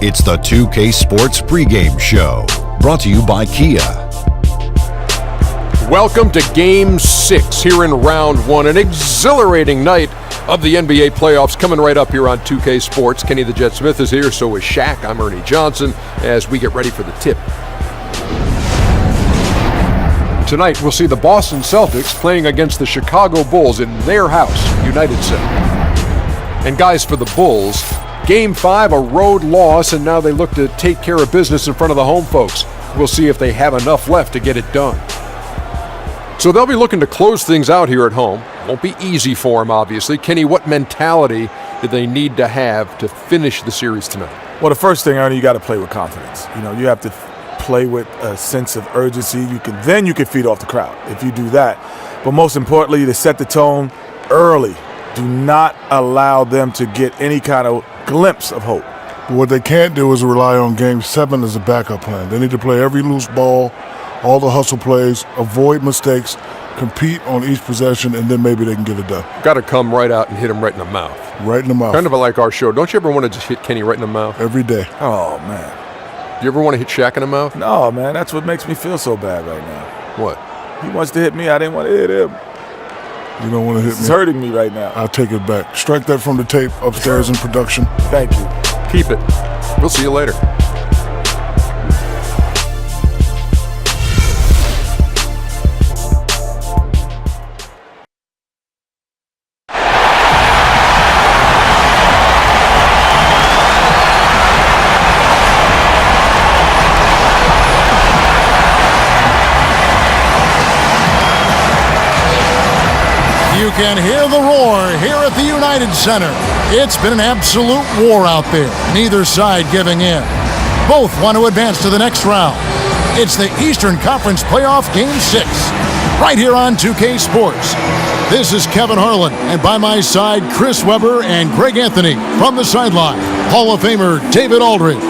It's the 2K Sports Pregame Show, brought to you by Kia. Welcome to Game 6 here in Round 1, an exhilarating night of the NBA playoffs coming right up here on 2K Sports. Kenny the Jet Smith is here, so is Shaq. I'm Ernie Johnson as we get ready for the tip. Tonight, we'll see the Boston Celtics playing against the Chicago Bulls in their house, United Center. And guys, for the Bulls, Game 5, a road loss, and now they look to take care of business in front of the home folks. We'll see if they have enough left to get it done. So they'll be looking to close things out here at home. Won't be easy for them, obviously. Kenny, what mentality do they need to have to finish the series tonight? Well, the first thing, Ernie, you got to play with confidence. You have to play with a sense of urgency. You can feed off the crowd if you do that. But most importantly, to set the tone early. Do not allow them to get any kind of glimpse of hope. What they can't do is rely on Game 7 as a backup plan. They need to play every loose ball, all the hustle plays, avoid mistakes, compete on each possession, and then maybe they can get it done. Got to come right out and hit him right in the mouth. Right in the mouth. Kind of like our show. Don't you ever want to just hit Kenny right in the mouth? Every day. Oh, man. Do you ever want to hit Shaq in the mouth? No, man. That's what makes me feel so bad right now. What? He wants to hit me. I didn't want to hit him. You don't want to hit me? It's hurting me right now. I'll take it back. Strike that from the tape upstairs in production. Thank you. Keep it. We'll see you later. You can hear the roar here at the United Center. It's been an absolute war out there, neither side giving in. Both want to advance to the next round. It's the Eastern Conference Playoff Game 6, right here on 2K Sports. This is Kevin Harlan, and by my side, Chris Webber and Greg Anthony. From the sideline, Hall of Famer David Aldridge.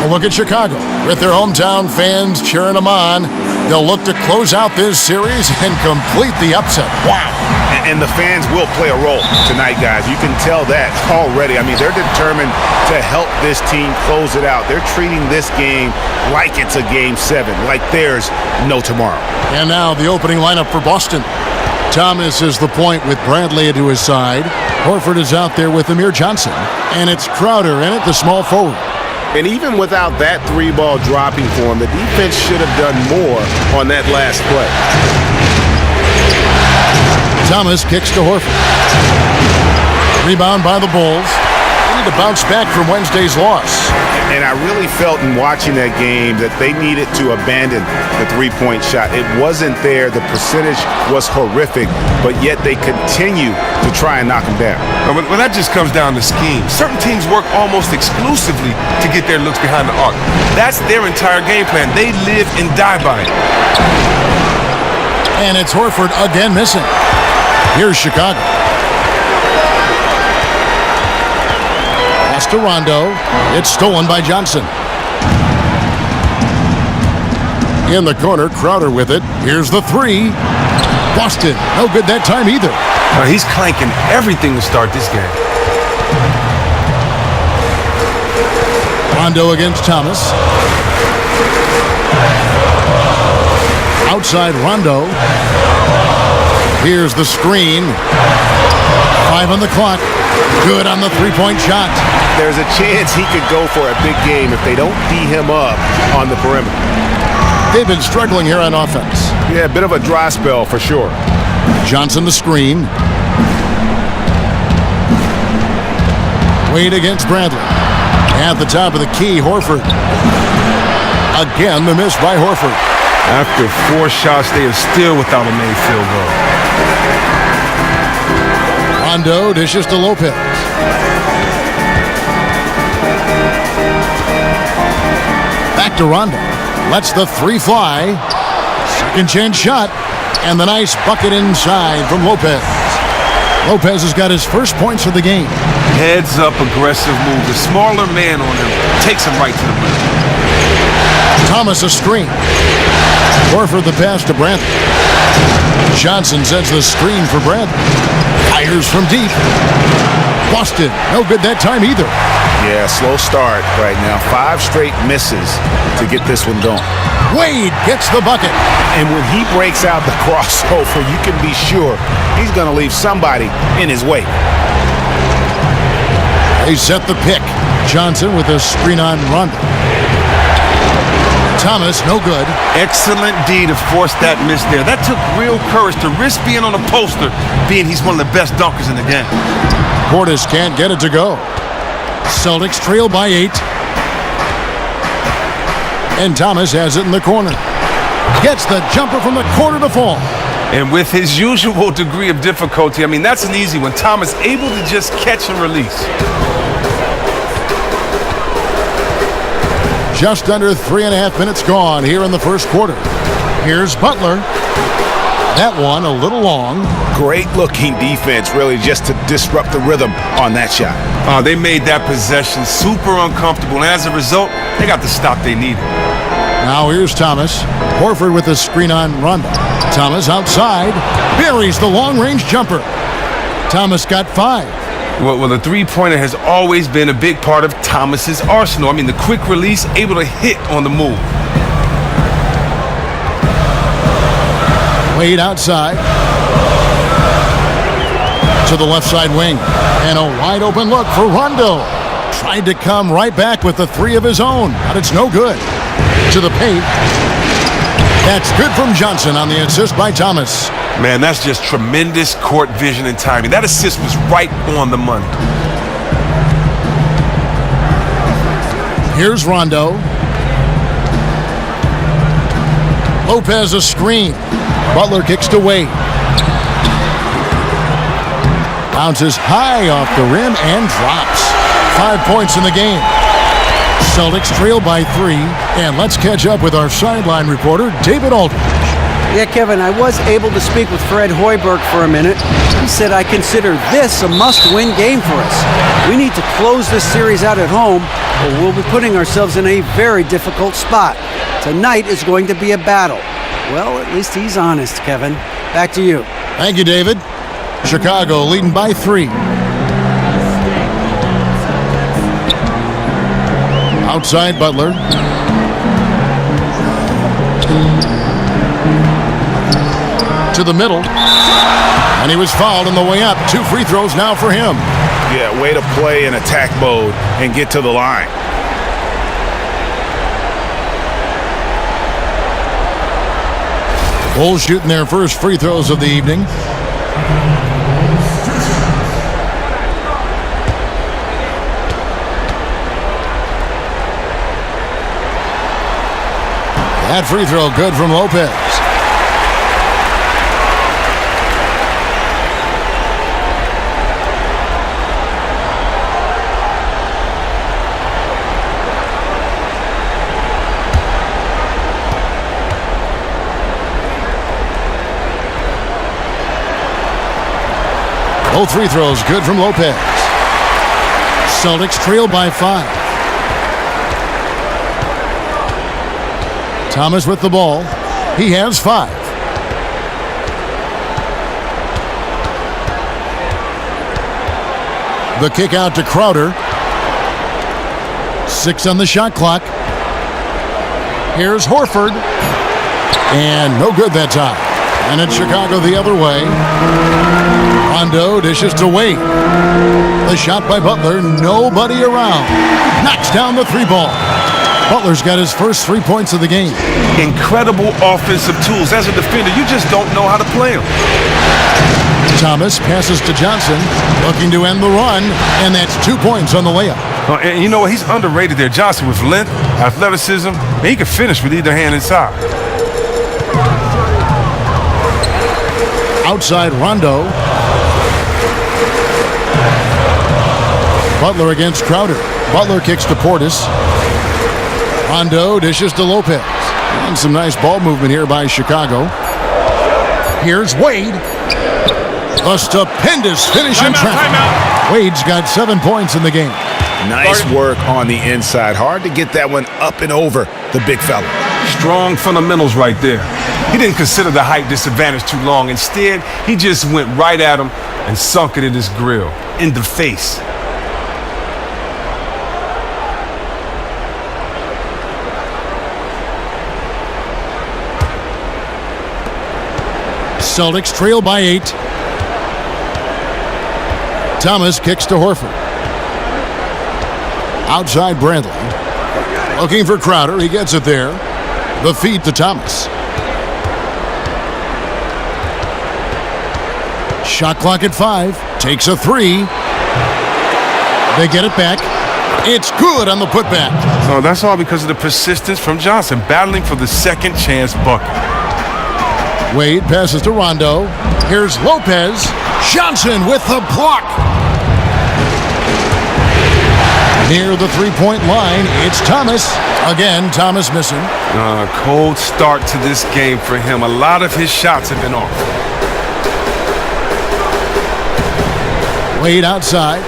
A look at Chicago. With their hometown fans cheering them on, they'll look to close out this series and complete the upset. Wow. And the fans will play a role tonight, guys. You can tell that already. I mean, they're determined to help this team close it out. They're treating this game like it's a Game 7, like there's no tomorrow. And now the opening lineup for Boston. Thomas is the point with Bradley to his side. Horford is out there with Amir Johnson. And it's Crowder in at the small forward. And even without that three-ball dropping for him, the defense should have done more on that last play. Thomas kicks to Horford. Rebound by the Bulls. They need to bounce back from Wednesday's loss. And I really felt in watching that game that they needed to abandon the three-point shot. It wasn't there. The percentage was horrific, but yet they continue to try and knock them down. Well, that just comes down to scheme. Certain teams work almost exclusively to get their looks behind the arc. That's their entire game plan. They live and die by it. And it's Horford again missing. Here's Chicago. Pass to Rondo. It's stolen by Johnson. In the corner, Crowder with it. Here's the three. Boston, no good that time either. He's clanking everything to start this game. Rondo against Thomas. Outside Rondo. Here's the screen. 5 on the clock. Good on the three-point shot. There's a chance he could go for a big game if they don't D him up on the perimeter. They've been struggling here on offense. Yeah, a bit of a dry spell for sure. Johnson the screen. Wade against Bradley. At the top of the key, Horford. Again, the miss by Horford. After 4 shots, they are still without a made field goal. Rondo dishes to Lopez. Back to Rondo. Lets the three fly. Second chance shot. And the nice bucket inside from Lopez. Lopez has got his first points of the game. Heads up, aggressive move. The smaller man on him takes him right to the rim. Thomas a screen. Horford the pass to Bradley. Johnson sends the screen for Bradley. Fires from deep. Boston, no good that time either. Yeah, slow start right now. 5 straight misses to get this one going. Wade gets the bucket. And when he breaks out the crossover, you can be sure he's going to leave somebody in his wake. They set the pick. Johnson with a screen on Rondo. Thomas, no good. Excellent D to force that miss there. That took real courage to risk being on a poster, being he's one of the best dunkers in the game. Portis can't get it to go. Celtics trail by 8. And Thomas has it in the corner. Gets the jumper from the corner to fall. And with his usual degree of difficulty, I mean, that's an easy one. Thomas able to just catch and release. Just under 3.5 minutes gone here in the first quarter. Here's Butler. That one a little long. Great looking defense, really, just to disrupt the rhythm on that shot. They made that possession super uncomfortable, and as a result, they got the stop they needed. Now here's Thomas. Horford with a screen on Rondo. Thomas outside. Buries the long-range jumper. Thomas got 5. Well, the three-pointer has always been a big part of Thomas's arsenal. I mean, the quick release, able to hit on the move. Wade outside. To the left side wing. And a wide open look for Rondo. Tried to come right back with the 3 of his own, but it's no good. To the paint. That's good from Johnson on the assist by Thomas. Man, that's just tremendous court vision and timing. That assist was right on the money. Here's Rondo. Lopez a screen. Butler kicks to Wade. Bounces high off the rim and drops. 5 points in the game. Celtics trail by 3, and let's catch up with our sideline reporter, David Aldridge. Yeah, Kevin, I was able to speak with Fred Hoiberg for a minute. He said, I consider this a must-win game for us. We need to close this series out at home, or we'll be putting ourselves in a very difficult spot. Tonight is going to be a battle. Well, at least he's honest, Kevin. Back to you. Thank you, David. Chicago leading by 3. Outside Butler. To the middle. And he was fouled on the way up. 2 free throws now for him. Yeah, way to play in attack mode and get to the line. Bulls shooting their first free throws of the evening. That free throw good from Lopez. Both free throws good from Lopez. Celtics trail by 5. Thomas with the ball. He has 5. The kick out to Crowder. 6 on the shot clock. Here's Horford. And no good that time. And it's Chicago the other way. Rondo dishes to Wade. The shot by Butler. Nobody around. Knocks down the 3-ball. Butler's got his first 3 points of the game. Incredible offensive tools. As a defender, you just don't know how to play them. Thomas passes to Johnson, looking to end the run, and that's 2 points on the layup. And you know what? He's underrated there. Johnson with length, athleticism, and he can finish with either hand inside. Outside Rondo. Butler against Crowder. Butler kicks to Portis. Rondo dishes to Lopez. And some nice ball movement here by Chicago. Here's Wade. A stupendous finish in traffic. Wade's got 7 points in the game. Nice work on the inside. Hard to get that one up and over the big fella. Strong fundamentals right there. He didn't consider the height disadvantage too long. Instead, he just went right at him and sunk it in his grill. In the face. Celtics trail by 8. Thomas kicks to Horford. Outside Bradley. Looking for Crowder. He gets it there. The feed to Thomas. Shot clock at 5. Takes a 3. They get it back. It's good on the putback. Oh, that's all because of the persistence from Johnson, battling for the second chance bucket. Wade passes to Rondo. Here's Lopez. Johnson with the block. Near the three-point line, it's Thomas. Again, Thomas missing. Cold start to this game for him. A lot of his shots have been off. Wade outside.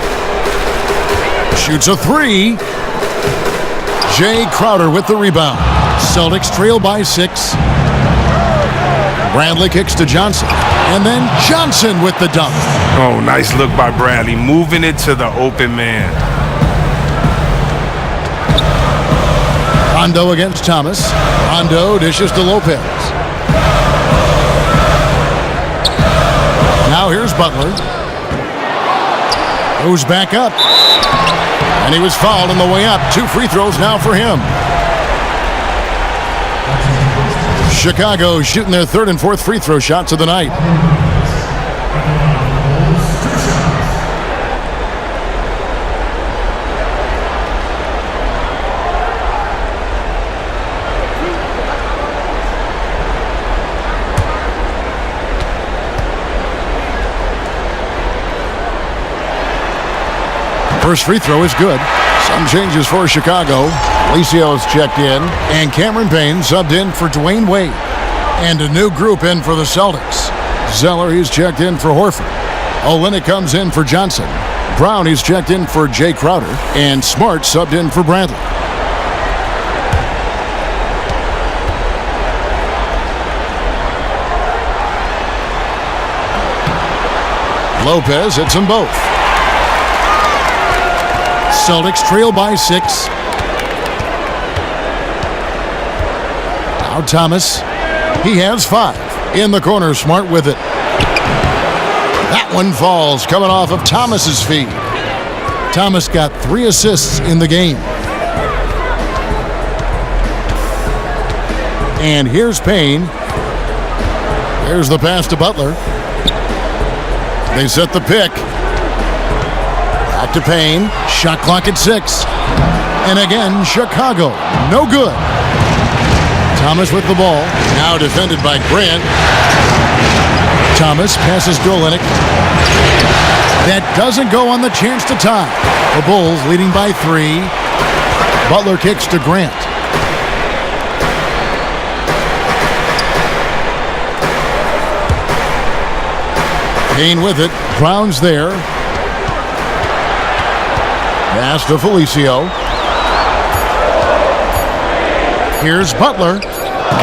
Shoots a 3. Jay Crowder with the rebound. Celtics trail by 6. Bradley kicks to Johnson. And then Johnson with the dunk. Oh, nice look by Bradley, moving it to the open man. Rondo against Thomas. Rondo dishes to Lopez. Now here's Butler. Goes back up. And he was fouled on the way up. 2 free throws now for him. Chicago shooting their 3rd and 4th free throw shots of the night. First free throw is good. Some changes for Chicago. Alicios checked in, and Cameron Payne subbed in for Dwayne Wade. And a new group in for the Celtics. Zeller, he's checked in for Horford. Olynyk comes in for Johnson. Brown, he's checked in for Jay Crowder. And Smart subbed in for Bradley. Lopez hits them both. Celtics trail by 6. Now Thomas. He has 5. In the corner, Smart with it. That one falls, coming off of Thomas's feet. Thomas got 3 assists in the game. And here's Payne. There's the pass to Butler. They set the pick. Back to Payne. Shot clock at 6. And again, Chicago. No good. Thomas with the ball. Now defended by Grant. Thomas passes to Olynyk. That doesn't go on the chance to tie. The Bulls leading by 3. Butler kicks to Grant. Payne with it. Brown's there. Pass to Felicio. Here's Butler.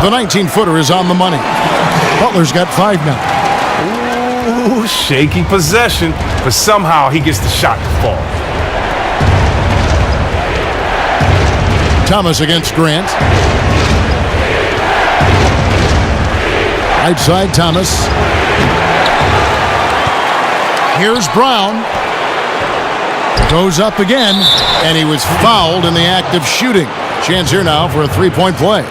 The 19-footer is on the money. Butler's got 5 now. Ooh, shaky possession, but somehow he gets the shot to fall. Thomas against Grant. Right side, Thomas. Here's Brown. Goes up again, and he was fouled in the act of shooting. Chance here now for a 3-point play.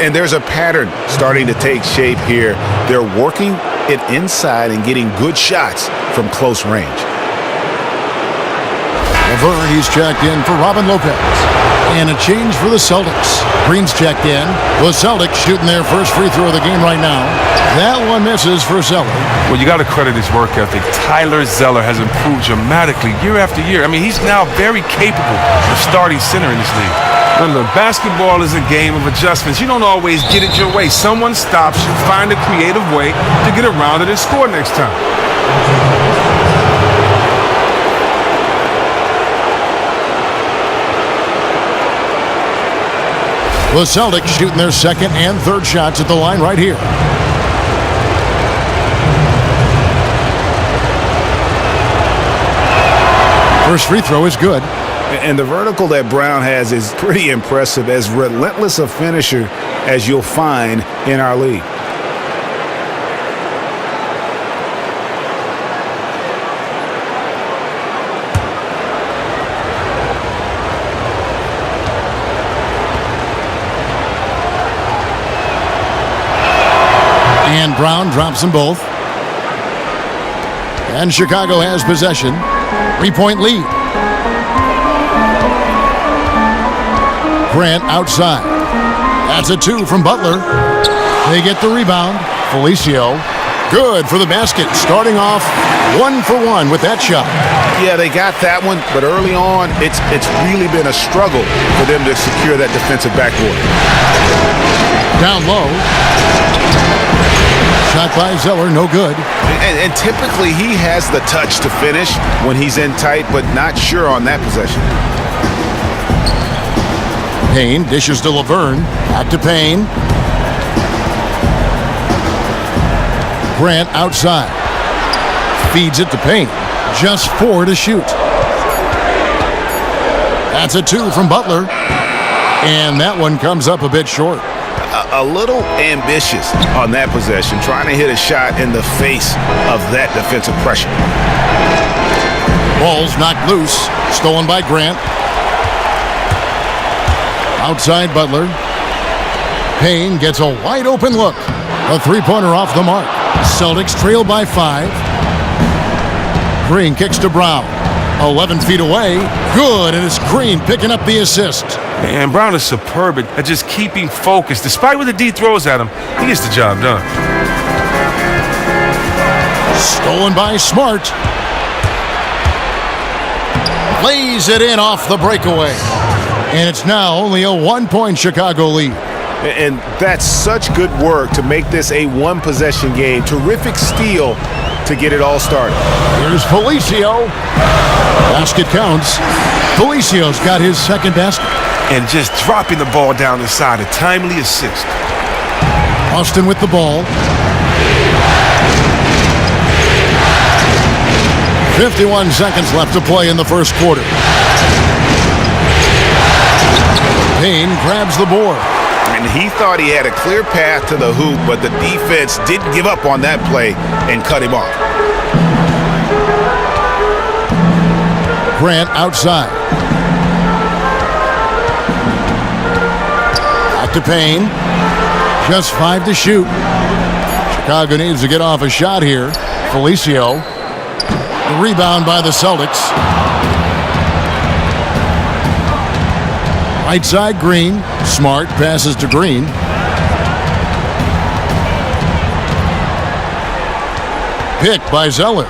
And there's a pattern starting to take shape here. They're working it inside and getting good shots from close range. LeVert, he's checked in for Robin Lopez. And a change for the Celtics. Green's checked in. The Celtics shooting their first free throw of the game right now. That one misses for Zeller. Well, you got to credit his work ethic. Tyler Zeller has improved dramatically year after year. I mean, he's now very capable of starting center in this league. Remember, basketball is a game of adjustments. You don't always get it your way. Someone stops you, find a creative way to get around it and score next time. The Celtics shooting their second and third shots at the line right here. First free throw is good. And the vertical that Brown has is pretty impressive, as relentless a finisher as you'll find in our league. Brown drops them both. And Chicago has possession. 3-point lead. Grant outside. That's a 2 from Butler. They get the rebound. Felicio. Good for the basket. Starting off 1 for 1 with that shot. Yeah, they got that one, but early on, it's really been a struggle for them to secure that defensive backboard. Down low. Shot by Zeller, no good. And typically, he has the touch to finish when he's in tight, but not sure on that possession. Payne dishes to Laverne. Back to Payne. Grant outside. Feeds it to Payne. Just 4 to shoot. That's a 2 from Butler. And that one comes up a bit short. A little ambitious on that possession, trying to hit a shot in the face of that defensive pressure. Ball's knocked loose. Stolen by Grant. Outside Butler. Payne gets a wide open look. A 3-pointer off the mark. Celtics trail by 5. Green kicks to Brown. 11 feet away. Good, and it's Green picking up the assist. And Brown is superb at just keeping focus. Despite what the D throws at him, he gets the job done. Stolen by Smart. Lays it in off the breakaway. And it's now only a 1-point Chicago lead. And that's such good work to make this a one-possession game. Terrific steal to get it all started. Here's Felicio. Basket counts. Felicio's got his second basket. And just dropping the ball down inside, a timely assist. Austin with the ball. 51 seconds left to play in the first quarter. Payne grabs the board. And he thought he had a clear path to the hoop, but the defense didn't give up on that play and cut him off. Grant outside. Back to Payne. Just 5 to shoot. Chicago needs to get off a shot here. Felicio. The rebound by the Celtics. Right side, Green. Smart passes to Green. Pick by Zeller.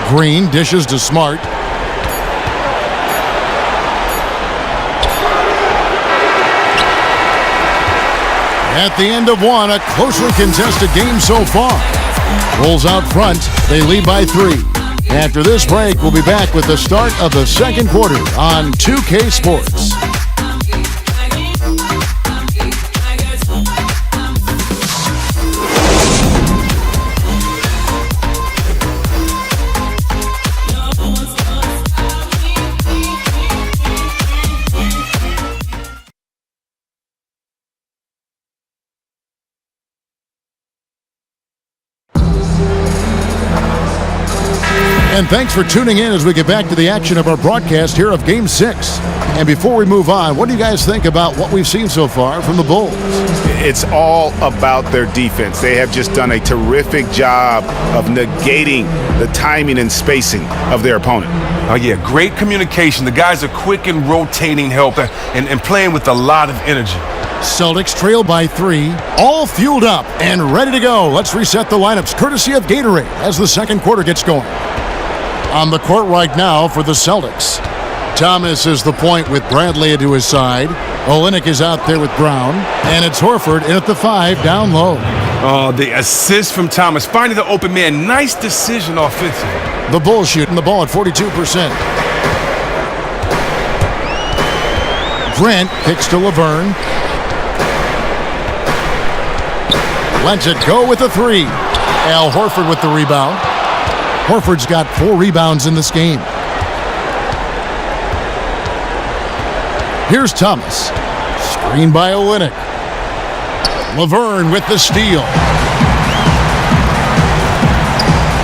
Green dishes to Smart. At the end of one, a closely contested game so far. Bulls out front. They lead by 3. After this break, we'll be back with the start of the second quarter on 2K Sports. And thanks for tuning in as we get back to the action of our broadcast here of Game 6. And before we move on, what do you guys think about what we've seen so far from the Bulls? It's all about their defense. They have just done a terrific job of negating the timing and spacing of their opponent. Oh, yeah, great communication. The guys are quick and rotating help and playing with a lot of energy. Celtics trail by 3, all fueled up and ready to go. Let's reset the lineups courtesy of Gatorade as the second quarter gets going. On the court right now for the Celtics. Thomas is the point with Bradley to his side. Olynyk is out there with Brown. And it's Horford in at the 5 down low. Oh, the assist from Thomas. Finding the open man. Nice decision offensively. The Bulls shooting the ball at 42%. Grant kicks to Laverne. Lets it go with the 3. Al Horford with the rebound. Horford's got 4 rebounds in this game. Here's Thomas. Screen by Olynyk. Laverne with the steal.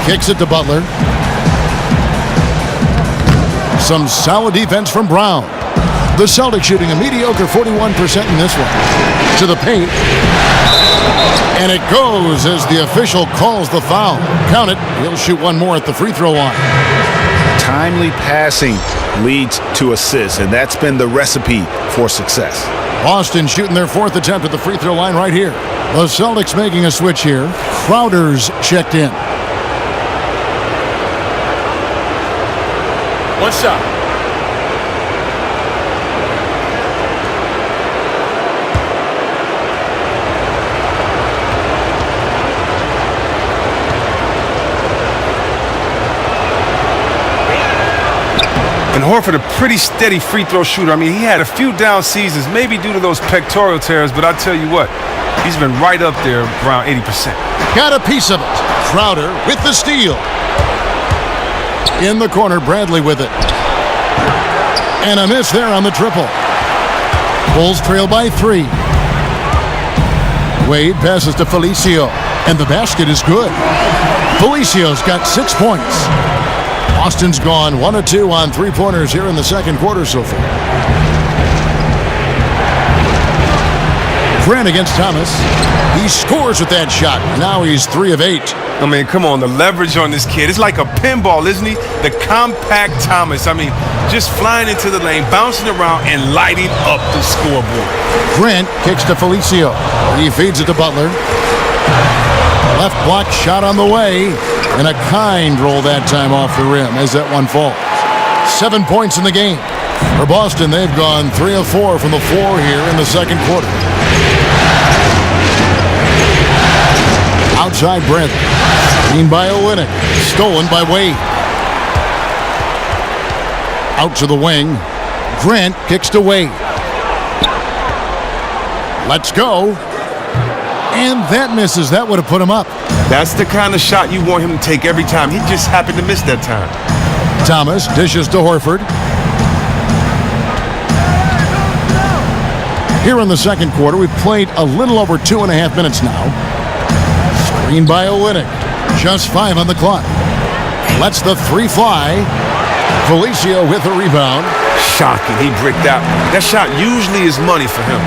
Kicks it to Butler. Some solid defense from Brown. The Celtics shooting a mediocre 41% in this one. To the paint. And it goes as the official calls the foul. Count it. He'll shoot one more at the free throw line. Timely passing leads to assists, and that's been the recipe for success. Boston shooting their 4th attempt at the free throw line right here. The Celtics making a switch here. Crowder's checked in. One shot. And Horford, a pretty steady free throw shooter. I mean, he had a few down seasons, maybe due to those pectoral tears, but I'll tell you what, he's been right up there around 80%. Got a piece of it. Crowder with the steal. In the corner, Bradley with it. And a miss there on the triple. Bulls trail by 3. Wade passes to Felicio, and the basket is good. Felicio's got 6 points. Boston's gone 1 of 2 on 3-pointers here in the second quarter so far. Grant against Thomas. He scores with that shot. Now he's 3 of 8. I mean, come on, the leverage on this kid. It's like a pinball, isn't he? The compact Thomas. I mean, just flying into the lane, bouncing around, and lighting up the scoreboard. Grant kicks to Felicio. He feeds it to Butler. Left block shot on the way. And a kind roll that time off the rim as that one falls. 7 points in the game. For Boston, they've gone 3 of 4 from the floor here in the second quarter. Outside Bradley. Seen by Olynyk. Stolen by Wade. Out to the wing. Grant kicks to Wade. Let's go. And that misses. That would have put him up. That's the kind of shot you want him to take every time. He just happened to miss that time. Thomas dishes to Horford. Here in the second quarter, we've played a little over 2.5 minutes now. Screen by Olynyk. Just 5 on the clock. Lets the 3 fly. Felicio with a rebound. Shocking. He bricked out. That shot usually is money for him.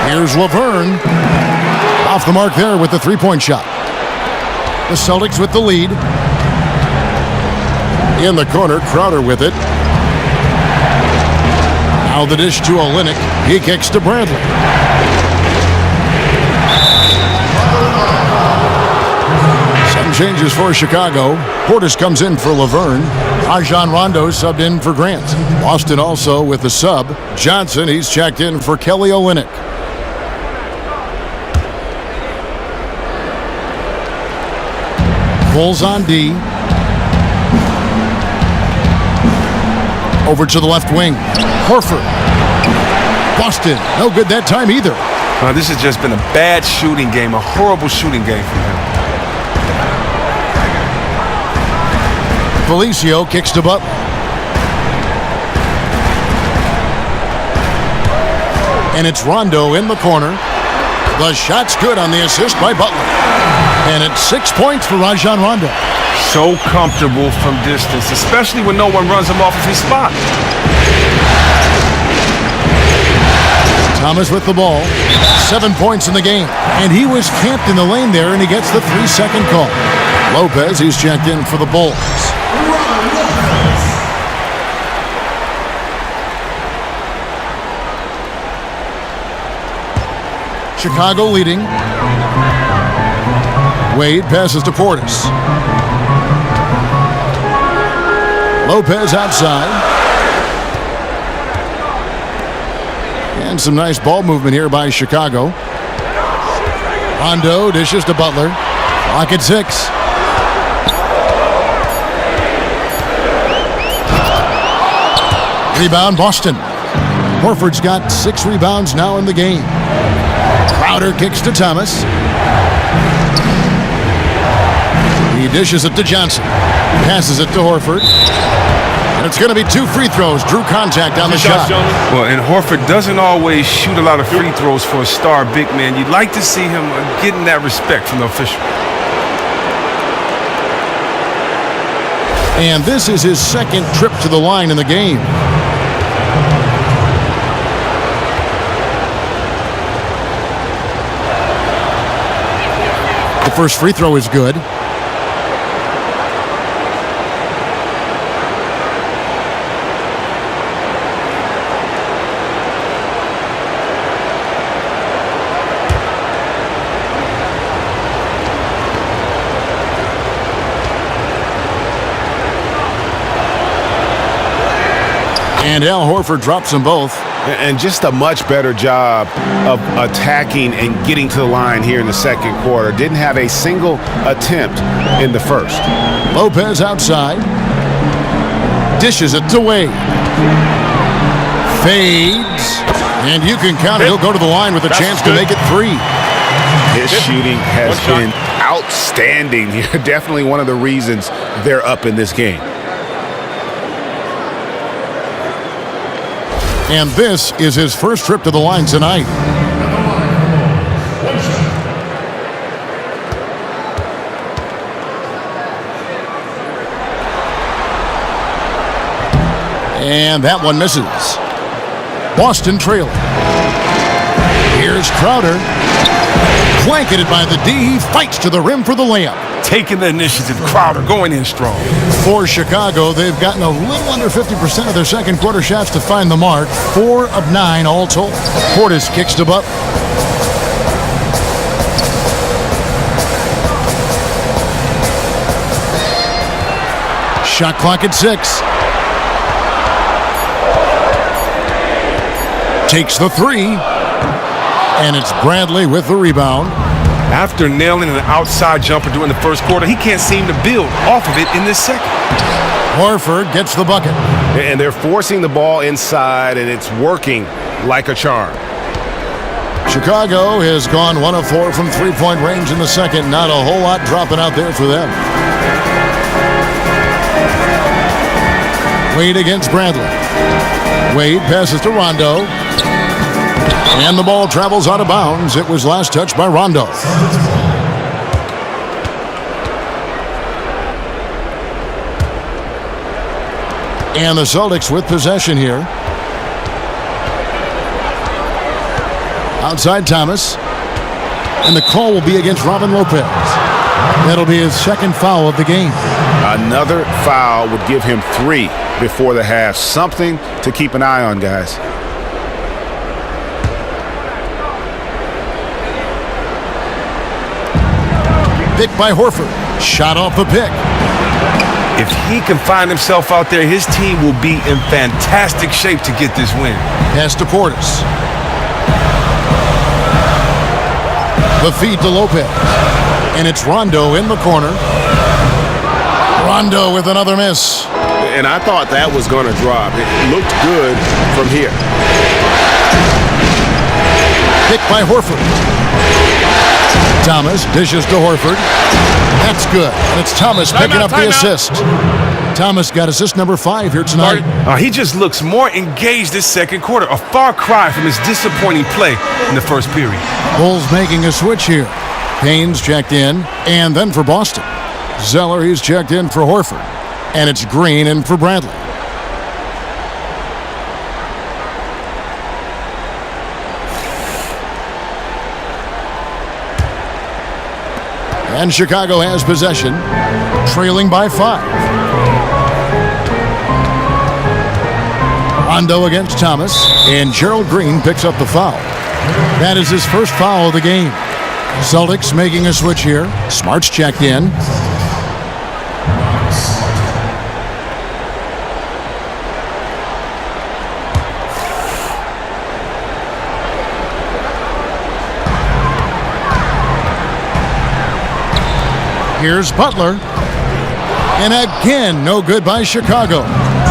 Here's Laverne. Off the mark there with the 3-point shot. The Celtics with the lead. In the corner, Crowder with it. Now the dish to Olynyk. He kicks to Bradley. Some changes for Chicago. Portis comes in for Laverne. Rajon Rondo subbed in for Grant. Boston also with the sub. Johnson, he's checked in for Kelly Olynyk. Bulls on D. Over to the left wing. Horford. Boston. No good that time either. This has just been a bad shooting game, a horrible shooting game for him. Felicio kicks to Butler. And it's Rondo in the corner. The shot's good on the assist by Butler. And it's 6 points for Rajon Rondo. So comfortable from distance, especially when no one runs him off of his spot. Thomas with the ball. 7 points in the game. And he was camped in the lane there, and he gets the 3-second call. Lopez, he's checked in for the Bulls. Chicago leading. Wade passes to Portis. Lopez outside. And some nice ball movement here by Chicago. Rondo dishes to Butler. Clock at 6. Rebound Boston. Horford's got 6 rebounds now in the game. Crowder kicks to Thomas. He dishes it to Johnson. Passes it to Horford. And it's going to be 2 free throws. Drew contact on the shot. Well, and Horford doesn't always shoot a lot of free throws for a star big man. You'd like to see him getting that respect from the official. And this is his second trip to the line in the game. That first free throw is good. And Al Horford drops them both. And just a much better job of attacking and getting to the line here in the second quarter. Didn't have a single attempt in the first. Lopez outside. Dishes it to Wade. Fades. And you can count it. He'll go to the line with a chance to make it 3. His shooting has been outstanding here. Definitely one of the reasons they're up in this game. And this is his first trip to the line tonight. And that one misses. Boston trailing. Here's Crowder. Blanketed by the D. He fights to the rim for the layup. Taking the initiative. Crowder going in strong. For Chicago, they've gotten a little under 50% of their second quarter shots to find the mark. 4 of 9 all told. Portis kicks to Butler. Shot clock at 6. Takes the 3. And it's Bradley with the rebound. After nailing an outside jumper during the first quarter, he can't seem to build off of it in this second. Horford gets the bucket. And they're forcing the ball inside, and it's working like a charm. Chicago has gone 1 of 4 from three-point range in the second. Not a whole lot dropping out there for them. Wade against Bradley. Wade passes to Rondo. And the ball travels out of bounds. It was last touched by Rondo. And the Celtics with possession here. Outside Thomas. And the call will be against Robin Lopez. That'll be his second foul of the game. Another foul would give him 3 before the half. Something to keep an eye on, guys. Pick by Horford. Shot off the pick. If he can find himself out there, his team will be in fantastic shape to get this win. Pass to Portis. The feed to Lopez. And it's Rondo in the corner. Rondo with another miss. And I thought that was going to drop. It looked good from here. Pick by Horford. Thomas dishes to Horford. That's good. And it's Thomas picking up the assist. Thomas got assist number 5 here tonight. He just looks more engaged this second quarter. A far cry from his disappointing play in the first period. Bulls making a switch here. Payne's checked in. And then for Boston. Zeller, he's checked in for Horford. And it's Green in for Bradley. And Chicago has possession, trailing by 5. Rondo against Thomas, and Gerald Green picks up the foul. That is his first foul of the game. Celtics making a switch here. Smart's checked in. Here's Butler. And again, no good by Chicago.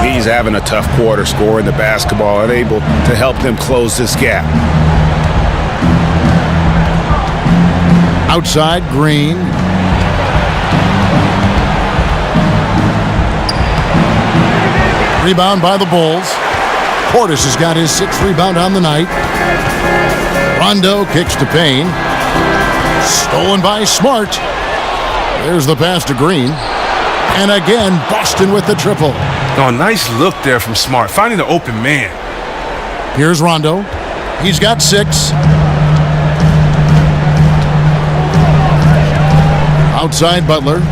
He's having a tough quarter, scoring the basketball, unable to help them close this gap. Outside, Green. Rebound by the Bulls. Portis has got his 6th rebound on the night. Rondo kicks to Payne. Stolen by Smart. There's the pass to Green. And again, Boston with the triple. Oh, nice look there from Smart, finding the open man. Here's Rondo. He's got 6. Outside Butler.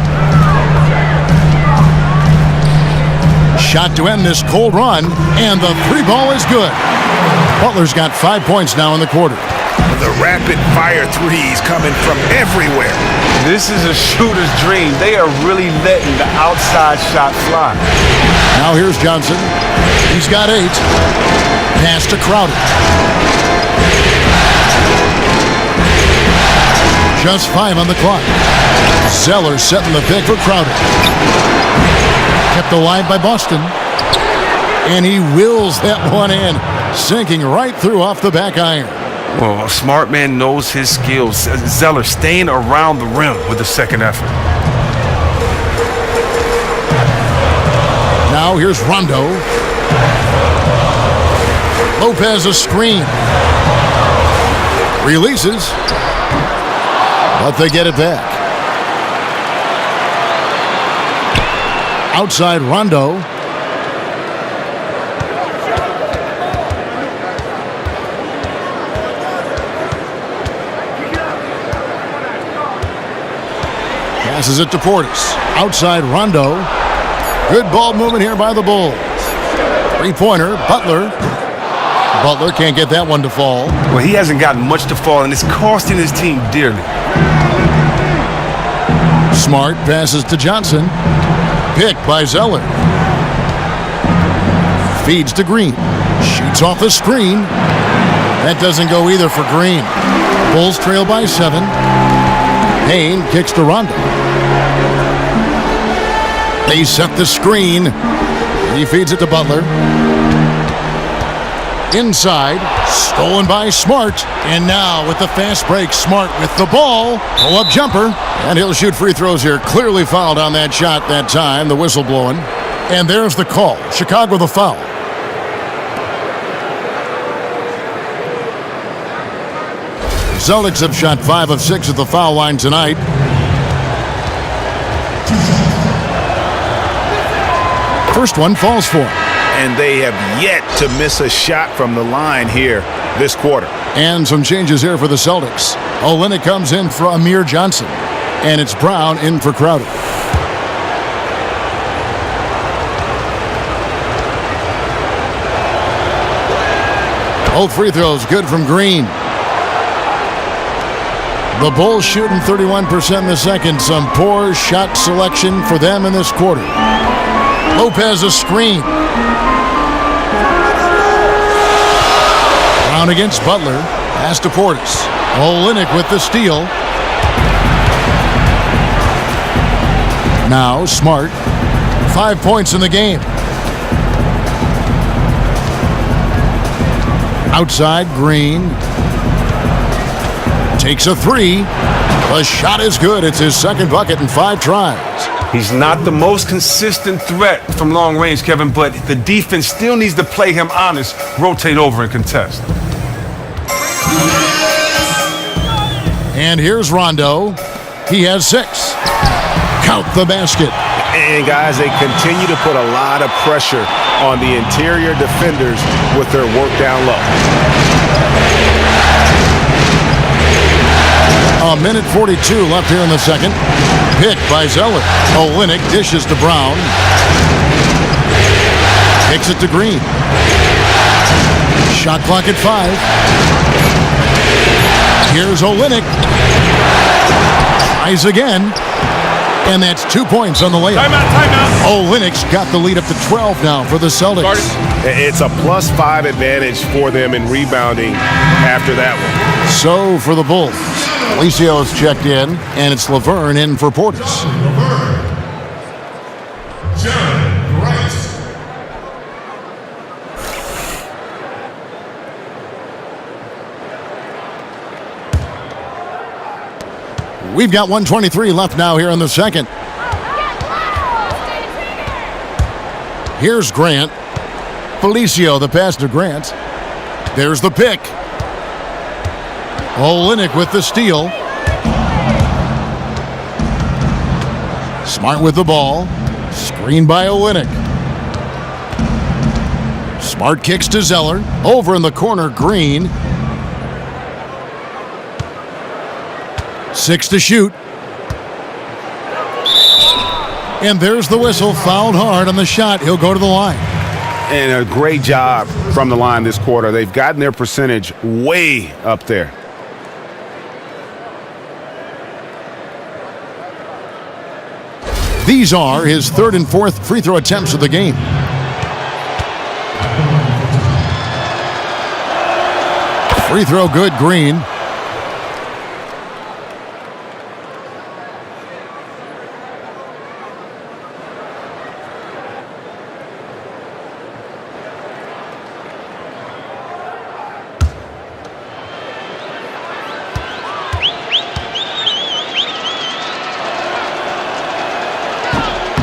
Shot to end this cold run, and the three ball is good. Butler's got 5 points now in the quarter. The rapid-fire threes coming from everywhere. This is a shooter's dream. They are really letting the outside shot fly. Now here's Johnson. He's got 8. Pass to Crowder. Just 5 on the clock. Zeller setting the pick for Crowder. Kept alive by Boston. And he wills that one in, sinking right through off the back iron. Well, a smart man knows his skills. Zeller staying around the rim with the second effort. Now here's Rondo. Lopez a screen. Releases. But they get it back. Outside Rondo. Passes it to Portis. Outside Rondo. Good ball movement here by the Bulls. Three-pointer, Butler. Butler can't get that one to fall. Well, he hasn't gotten much to fall, and it's costing his team dearly. Smart passes to Johnson. Picked by Zeller. Feeds to Green. Shoots off the screen. That doesn't go either for Green. Bulls trail by 7. Payne kicks to Rondo. They set the screen. He feeds it to Butler. Inside, stolen by Smart. And now with the fast break, Smart with the ball. Pull-up jumper. And he'll shoot free throws here. Clearly fouled on that shot that time. The whistle blowing. And there's the call. Chicago the foul. Celtics have shot 5 of 6 at the foul line tonight. First one falls for him. And they have yet to miss a shot from the line here this quarter. And some changes here for the Celtics. Olynyk comes in for Amir Johnson. And it's Brown in for Crowder. Both free throws good from Green. The Bulls shooting 31% in the second. Some poor shot selection for them in this quarter. Lopez a screen. Brown against Butler. Pass to Portis. Olynyk with the steal. Now Smart. 5 points in the game. Outside Green. Takes a 3. The shot is good. It's his second bucket in 5 tries. He's not the most consistent threat from long range, Kevin, but the defense still needs to play him honest, rotate over and contest. And here's Rondo. He has 6. Count the basket. And guys, they continue to put a lot of pressure on the interior defenders with their work down low. A minute 42 left here in the second. Picked by Zeller. Olynyk dishes to Brown. Kicks it to Green. Shot clock at 5. Here's Olynyk. Tries again. And that's 2 points on the layup. Timeout. Olynyk's got the lead up to 12 now for the Celtics. It's a +5 advantage for them in rebounding after that one. So for the Bulls, Alicio's checked in, and it's Laverne in for Portis. We've got 1:23 left now here in the second. Here's Grant. Felicio, the pass to Grant. There's the pick. Olynyk with the steal. Smart with the ball. Screened by Olynyk. Smart kicks to Zeller. Over in the corner, Green. 6 to shoot. And there's the whistle, fouled hard on the shot. He'll go to the line. And a great job from the line this quarter. They've gotten their percentage way up there. These are his third and fourth free throw attempts of the game. Free throw good, Green.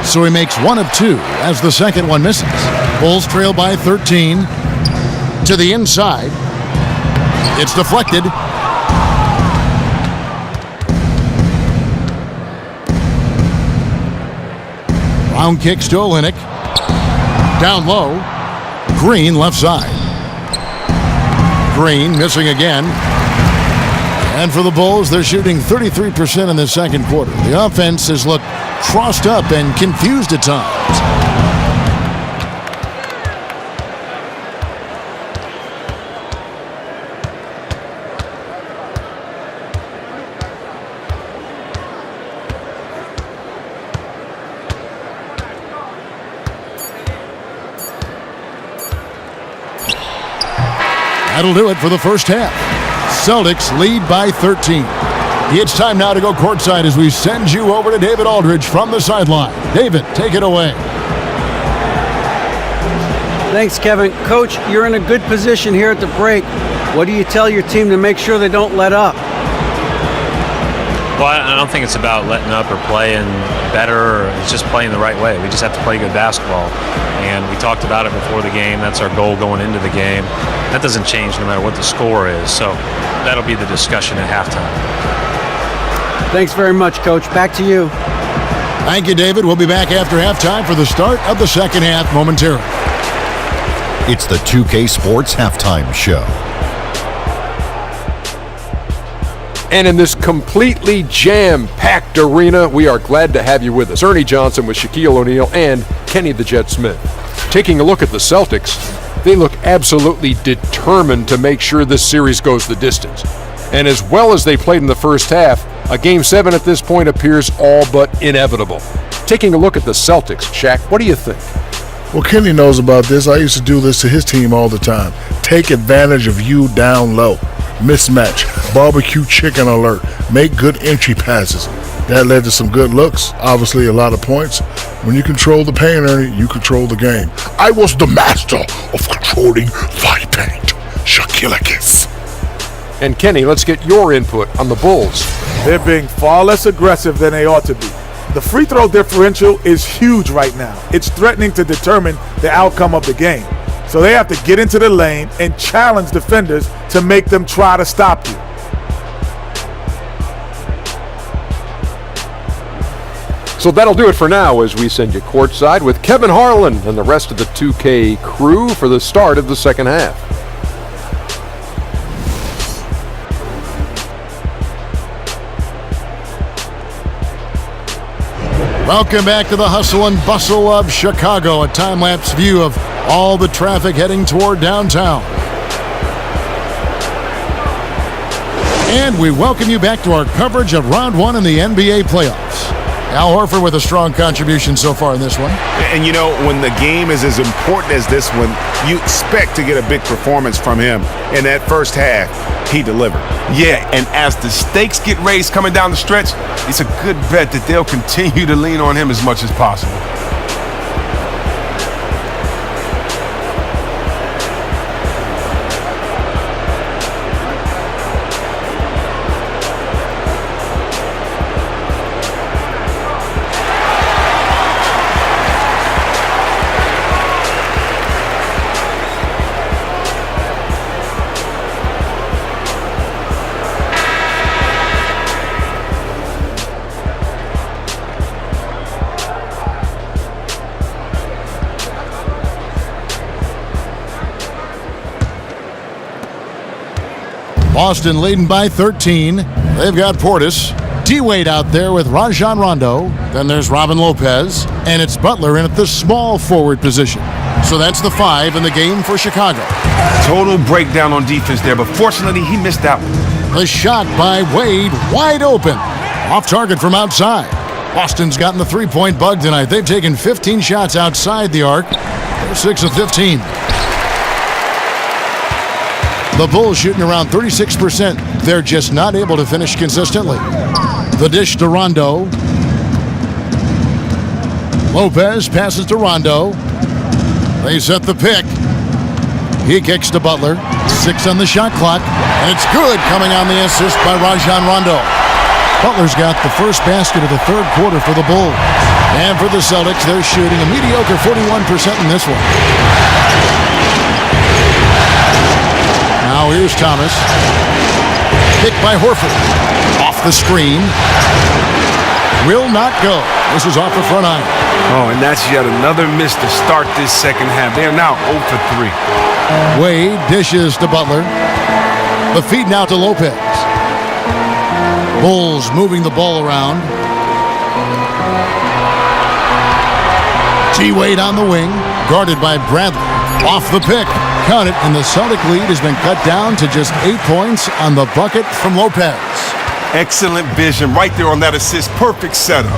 So he makes one of two as the second one misses. Bulls trail by 13. To the inside. It's deflected. Round kicks to Olynyk. Down low. Green left side. Green missing again. And for the Bulls, they're shooting 33% in the second quarter. The offense has looked crossed up and confused at times. That'll do it for the first half. Celtics lead by 13. It's time now to go courtside as we send you over to David Aldridge from the sideline. David, take it away. Thanks, Kevin. Coach, you're in a good position here at the break. What do you tell your team to make sure they don't let up? Well, I don't think it's about letting up or playing better. Or it's just playing the right way. We just have to play good basketball. And we talked about it before the game. That's our goal going into the game. That doesn't change no matter what the score is. So that'll be the discussion at halftime. Thanks very much, Coach. Back to you. Thank you, David. We'll be back after halftime for the start of the second half momentarily. It's the 2K Sports Halftime Show. And in this completely jam-packed arena, we are glad to have you with us. Ernie Johnson with Shaquille O'Neal and Kenny the Jet Smith. Taking a look at the Celtics, they look absolutely determined to make sure this series goes the distance. And as well as they played in the first half, a Game 7 at this point appears all but inevitable. Taking a look at the Celtics, Shaq, what do you think? Well, Kenny knows about this. I used to do this to his team all the time. Take advantage of you down low. Mismatch. Barbecue chicken alert. Make good entry passes. That led to some good looks. Obviously, a lot of points. When you control the paint, Ernie, you control the game. I was the master of controlling the paint. Shaquille. And Kenny, let's get your input on the Bulls. They're being far less aggressive than they ought to be. The free throw differential is huge right now. It's threatening to determine the outcome of the game. So they have to get into the lane and challenge defenders to make them try to stop you. So that'll do it for now as we send you courtside with Kevin Harlan and the rest of the 2K crew for the start of the second half. Welcome back to the hustle and bustle of Chicago, a time-lapse view of all the traffic heading toward downtown. And we welcome you back to our coverage of Round 1 in the NBA playoffs. Al Horford with a strong contribution so far in this one. And you know, when the game is as important as this one, you expect to get a big performance from him. In that first half, he delivered. Yeah, and as the stakes get raised coming down the stretch, it's a good bet that they'll continue to lean on him as much as possible. Boston leading by 13. They've got Portis. D-Wade out there with Rajon Rondo. Then there's Robin Lopez. And it's Butler in at the small forward position. So that's the 5 in the game for Chicago. Total breakdown on defense there, but fortunately he missed that one. The shot by Wade, wide open. Off target from outside. Boston's gotten the three-point bug tonight. They've taken 15 shots outside the arc. They're 6 of 15. The Bulls shooting around 36%. They're just not able to finish consistently. The dish to Rondo. Lopez passes to Rondo. They set the pick. He kicks to Butler. 6 on the shot clock. And it's good, coming on the assist by Rajon Rondo. Butler's got the first basket of the third quarter for the Bulls. And for the Celtics, they're shooting a mediocre 41% in this one. Now here's Thomas. Picked by Horford. Off the screen. Will not go. This is off the front iron. Oh, and that's yet another miss to start this second half. They are now 0 for 3. Wade dishes to Butler. The feed now to Lopez. Bulls moving the ball around. D-Wade on the wing, guarded by Bradley. Off the pick. Count it, and the Celtic lead has been cut down to just 8 points on the bucket from Lopez. Excellent vision right there on that assist. Perfect setup.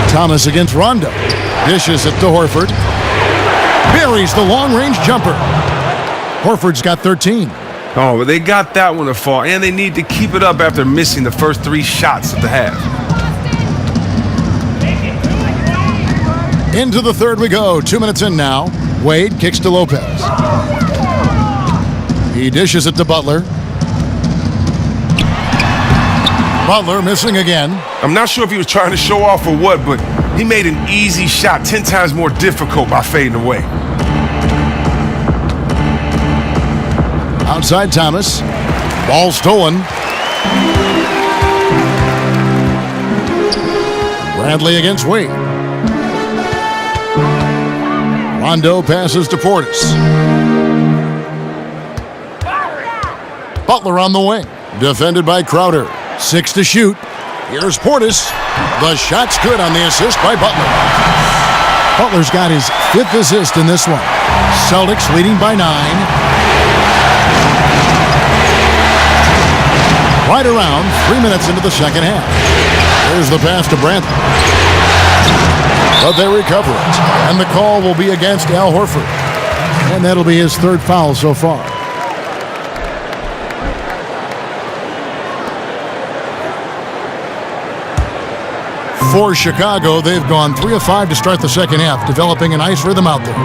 Thomas against Rondo. Dishes it to Horford. Buries the long-range jumper. Horford's got 13. Oh, but they got that one to fall, and they need to keep it up after missing the first 3 shots of the half. Into the third we go. 2 minutes in now. Wade kicks to Lopez. He dishes it to Butler. Butler missing again. I'm not sure if he was trying to show off or what, but he made an easy shot 10 times more difficult by fading away. Outside Thomas. Ball stolen. Bradley against Wade. Rondo passes to Portis. Butler on the wing. Defended by Crowder. 6 to shoot. Here's Portis. The shot's good on the assist by Butler. Butler's got his 5th assist in this one. Celtics leading by 9. Right around 3 minutes into the second half. There's the pass to Bradley. But they recover it. And the call will be against Al Horford. And that'll be his 3rd foul so far. For Chicago, they've gone 3 of 5 to start the second half, developing a nice rhythm out there.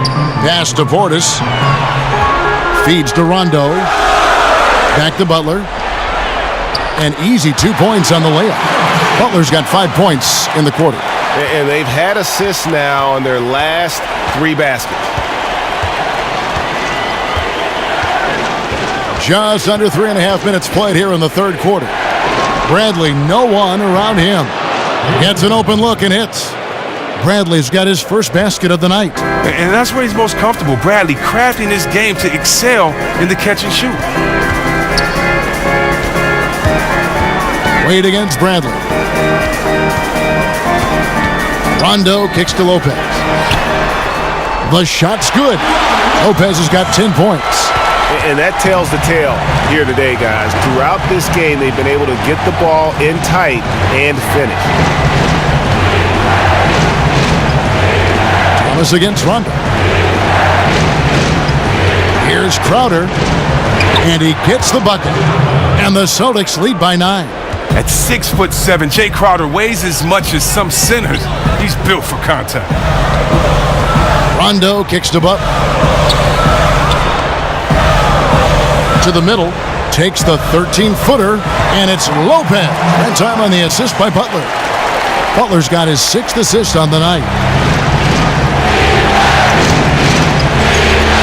Pass to Portis. Feeds to Rondo. Back to Butler. An easy 2 points on the layup. Butler's got 5 points in the quarter. And they've had assists now on their last 3 baskets. Just under 3.5 minutes played here in the third quarter. Bradley, no one around him. Gets an open look and hits. Bradley's got his first basket of the night. And that's where he's most comfortable. Bradley crafting this game to excel in the catch and shoot. Wade against Bradley. Rondo kicks to Lopez. The shot's good. Lopez has got 10 points. And that tells the tale here today, guys. Throughout this game, they've been able to get the ball in tight and finish. Thomas against Rondo. Here's Crowder. And he gets the bucket. And the Celtics lead by 9. At 6'7", Jay Crowder weighs as much as some centers. He's built for contact. Rondo kicks to Butler. To the middle, takes the 13-footer, and it's Lopez. That time on the assist by Butler. Butler's got his 6th assist on the night.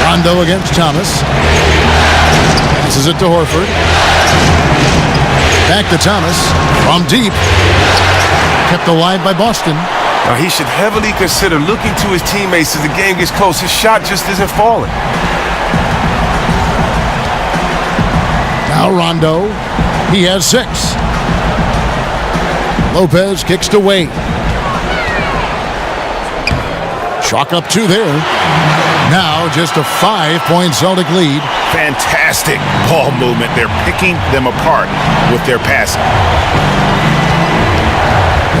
Rondo against Thomas. Passes it to Horford. Back to Thomas from deep. Kept alive by Boston. Now he should heavily consider looking to his teammates as the game gets close. His shot just isn't falling. Now Rondo. He has 6. Lopez kicks to Wade. Chalk up 2 there. Now just a 5-point Celtic lead. Fantastic ball movement. They're picking them apart with their passing.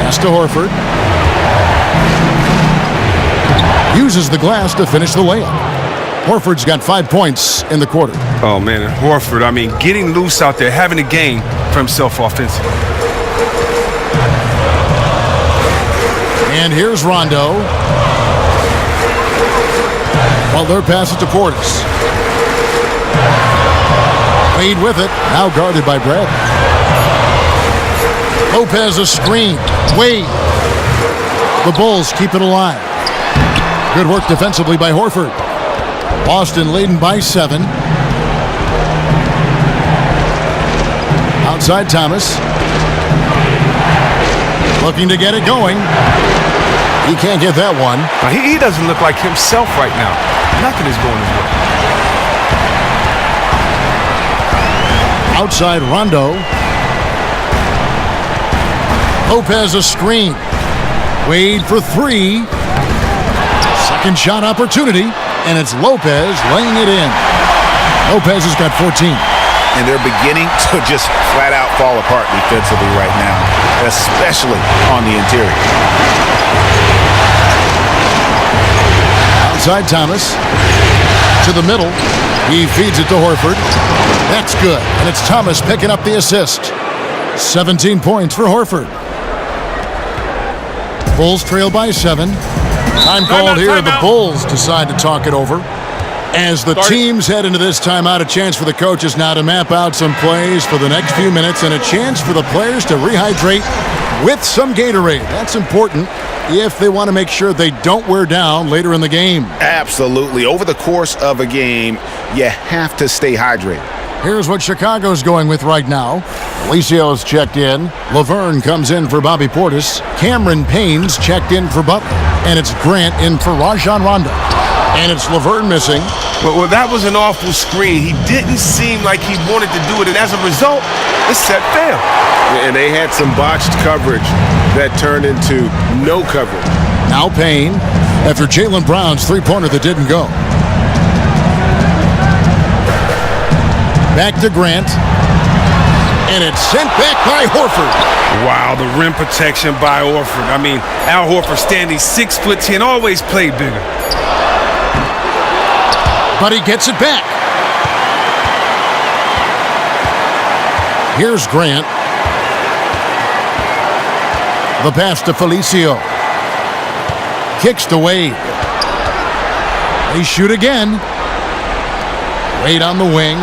Pass to Horford. Uses the glass to finish the layup. Horford's got 5 points in the quarter. Oh, man, and Horford, I mean, getting loose out there, having a game for himself offensively. And here's Rondo. Well, their pass it to Portis. Wade with it, now guarded by Brad. Lopez a screen. Wade. The Bulls keep it alive. Good work defensively by Horford. Boston leading by 7. Outside Thomas. Looking to get it going. He can't get that one. He doesn't look like himself right now. Nothing is going his way. Outside Rondo. Lopez a screen. Wade for 3. Second shot opportunity. And it's Lopez laying it in. Lopez has got 14. And they're beginning to just flat out fall apart defensively right now, especially on the interior. Outside Thomas. To the middle. He feeds it to Horford. That's good. And it's Thomas picking up the assist. 17 points for Horford. Bulls trail by 7. Time called here. The Bulls decide to talk it over. As the teams head into this timeout, a chance for the coaches now to map out some plays for the next few minutes and a chance for the players to rehydrate with some Gatorade. That's important if they want to make sure they don't wear down later in the game. Absolutely. Over the course of a game, you have to stay hydrated. Here's what Chicago's going with right now. Felicio's checked in. Laverne comes in for Bobby Portis. Cameron Payne's checked in for Butler. And it's Grant in for Rajon Rondo. And it's Laverne missing. Well, that was an awful screen. He didn't seem like he wanted to do it, and as a result, the set failed. And they had some botched coverage that turned into no coverage. Now Payne, after Jaylen Brown's three-pointer that didn't go. Back to Grant. And it's sent back by Horford. Wow, the rim protection by Horford. I mean, Al Horford standing 6'10", always played bigger. But he gets it back. Here's Grant. The pass to Felicio. Kicks to Wade. They shoot again. Wade on the wing.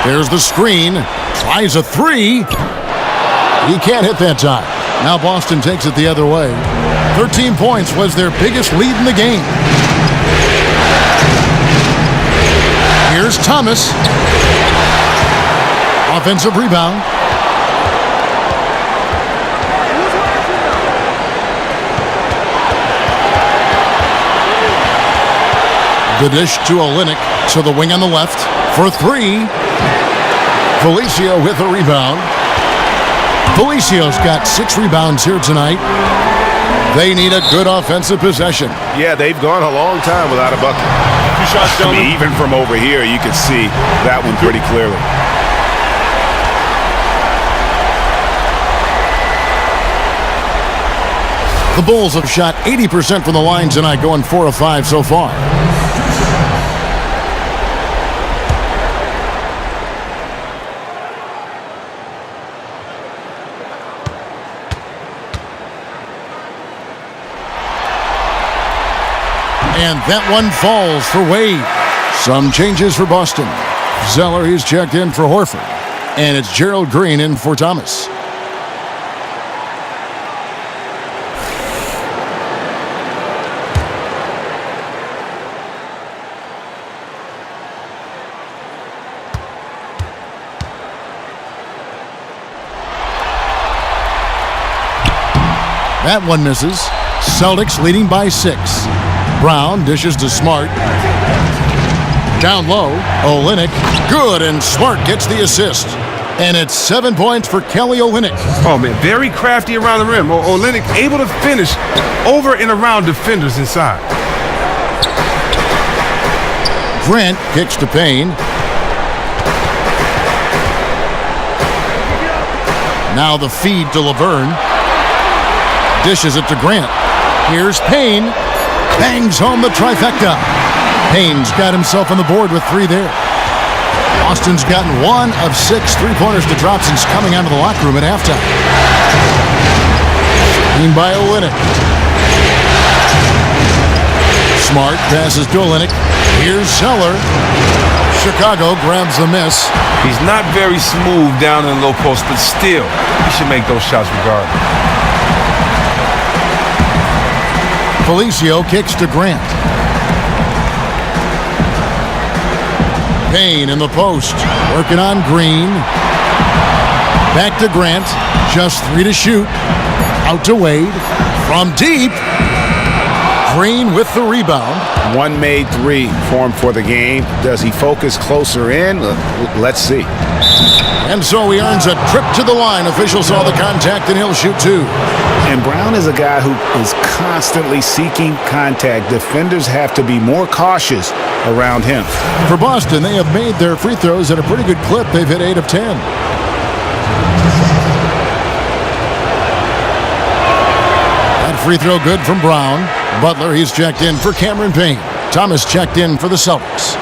There's the screen. Tries a 3. He can't hit that time. Now Boston takes it the other way. 13 points was their biggest lead in the game. Here's Thomas. Offensive rebound. The dish to Olynyk to the wing on the left for 3. Felicio with a rebound. Felicio's got 6 rebounds here tonight. They need a good offensive possession. Yeah, they've gone a long time without a bucket. 2 shots, gentlemen. I mean, even from over here, you can see that one pretty clearly. The Bulls have shot 80% from the line tonight, going 4 of 5 so far. And that one falls for Wade. Some changes for Boston. Zeller, he's checked in for Horford. And it's Gerald Green in for Thomas. That one misses. Celtics leading by 6. Brown dishes to Smart. Down low, Olynyk, good, and Smart gets the assist. And it's 7 points for Kelly Olynyk. Oh, man, very crafty around the rim. Olynyk able to finish over and around defenders inside. Grant kicks to Payne. Now the feed to Laverne. Dishes it to Grant. Here's Payne. Bangs home the trifecta. Payne's got himself on the board with 3 there. Boston's gotten 1 of 6 3-pointers to drop since coming out of the locker room at halftime. Screen by Olynyk. Smart passes to Olynyk. Here's Zeller. Chicago grabs the miss. He's not very smooth down in the low post, but still, he should make those shots regardless. Felicio kicks to Grant. Payne in the post, working on Green. Back to Grant, just 3 to shoot. Out to Wade, from deep. Green with the rebound. 1 made 3 for him for the game. Does he focus closer in? Let's see. And so he earns a trip to the line. Officials saw the contact and he'll shoot 2. And Brown is a guy who is constantly seeking contact. Defenders have to be more cautious around him. For Boston, they have made their free throws at a pretty good clip. They've hit 8 of 10. That free throw good from Brown. Butler, he's checked in for Cameron Payne. Thomas checked in for the Celtics.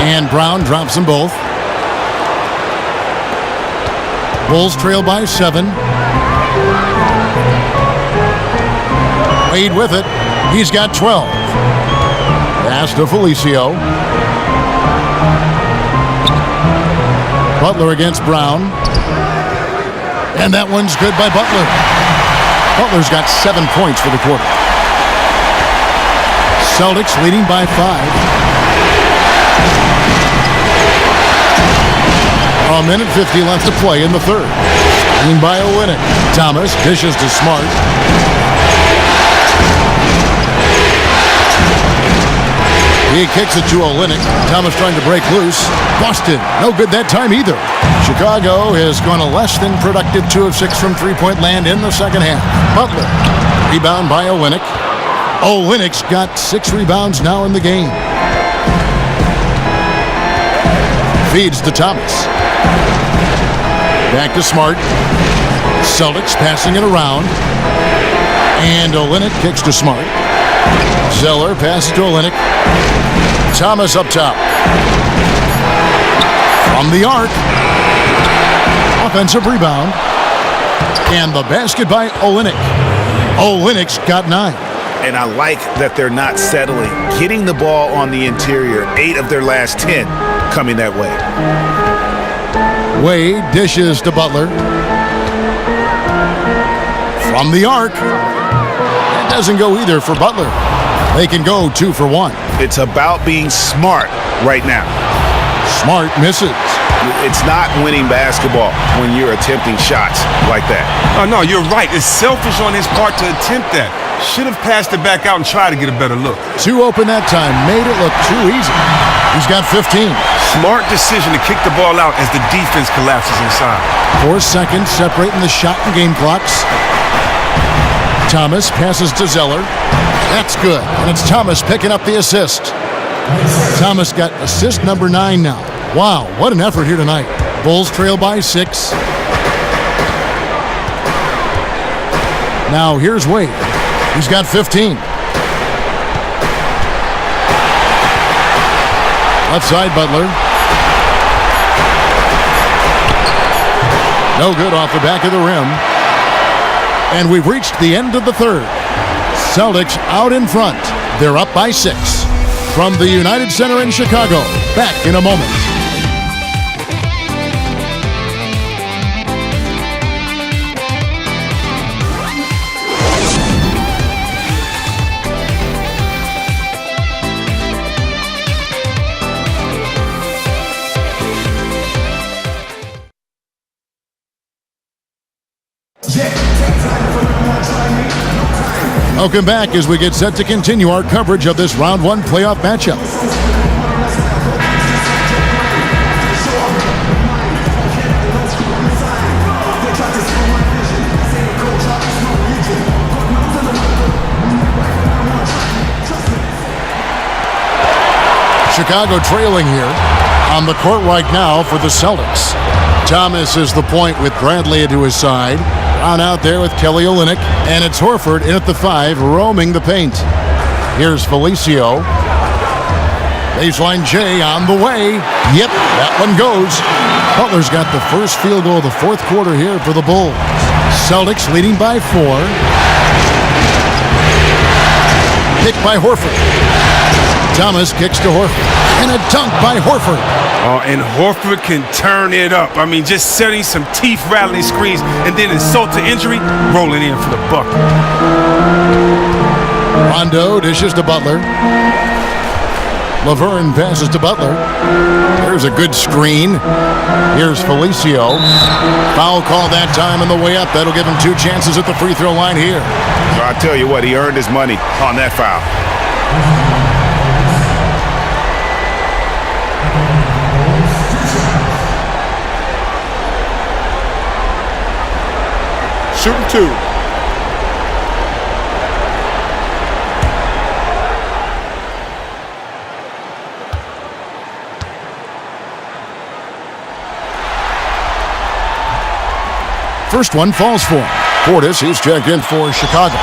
And Brown drops them both. Bulls trail by 7. Wade with it. He's got 12. Pass to Felicio. Butler against Brown. And that one's good by Butler. Butler's got 7 points for the quarter. Celtics leading by 5. A minute 50 left to play in the third. Screen by Olynyk. Thomas dishes to Smart. He kicks it to Olynyk. Thomas trying to break loose. Boston, no good that time either. Chicago has gone a less than productive 2 of 6 from 3-point land in the second half. Butler, rebound by Olynyk. Olynyk's got 6 rebounds now in the game. Feeds to Thomas. Back to Smart. Celtics passing it around. And Olynyk kicks to Smart. Zeller passes to Olynyk. Thomas up top. From the arc. Offensive rebound. And the basket by Olynyk. Olynyk's got 9. And I like that they're not settling. Getting the ball on the interior. 8 of their last 10 coming that way. Wade dishes to Butler. From the arc. That doesn't go either for Butler. They can go 2 for 1. It's about being smart right now. Smart misses. It's not winning basketball when you're attempting shots like that. Oh, no, you're right. It's selfish on his part to attempt that. Should have passed it back out and tried to get a better look. 2 open that time. Made it look too easy. He's got 15. Smart decision to kick the ball out as the defense collapses inside. 4 seconds separating the shot and game clocks. Thomas passes to Zeller. That's good. And it's Thomas picking up the assist. Thomas got assist number 9 now. Wow, what an effort here tonight. Bulls trail by 6. Now here's Wade. He's got 15. Left side, Butler. No good off the back of the rim. And we've reached the end of the third. Celtics out in front. They're up by 6. From the United Center in Chicago. Back in a moment. Welcome back as we get set to continue our coverage of this Round 1 playoff matchup. Chicago trailing here on the court right now for the Celtics. Thomas is the point with Bradley to his side. On out there with Kelly Olynyk, and it's Horford in at the 5, roaming the paint. Here's Felicio. Baseline J on the way. Yep, that one goes. Butler's got the first field goal of the fourth quarter here for the Bulls. Celtics leading by 4. Picked by Horford. Thomas kicks to Horford. And a dunk by Horford. Oh, and Horford can turn it up. I mean, just setting some teeth-rattling screens and then insult to injury, rolling in for the bucket. Rondo dishes to Butler. Laverne passes to Butler. There's a good screen. Here's Felicio. Foul call that time on the way up. That'll give him 2 chances at the free throw line here. So I'll tell you what, he earned his money on that foul. Shooting 2. First one falls for him. Portis, he's checked in for Chicago.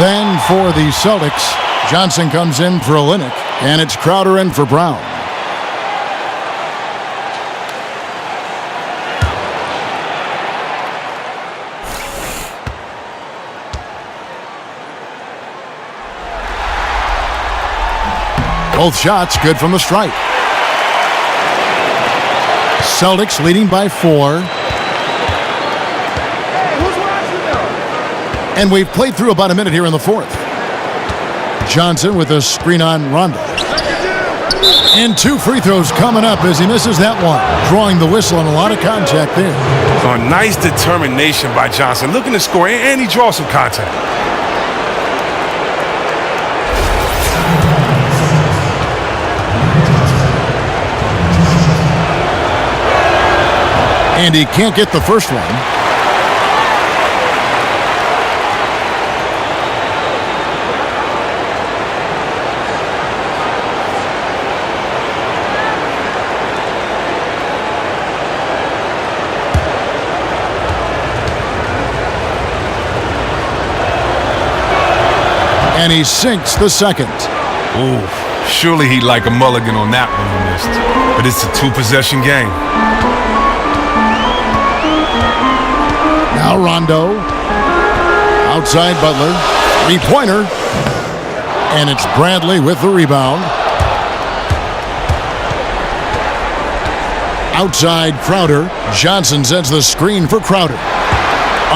Then for the Celtics, Johnson comes in for Olynyk, and it's Crowder in for Brown. Both shots good from the stripe. Celtics leading by 4. And we've played through about a minute here in the fourth. Johnson with a screen on Rondo. And 2 free throws coming up as he misses that one. Drawing the whistle and a lot of contact there. Oh, nice determination by Johnson. Looking to score, and he draws some contact. And he can't get the first one. And he sinks the second. Ooh, surely he'd like a mulligan on that one he missed. But it's a 2-possession game. Now Rondo. Outside Butler. 3-pointer. And it's Bradley with the rebound. Outside Crowder. Johnson sends the screen for Crowder.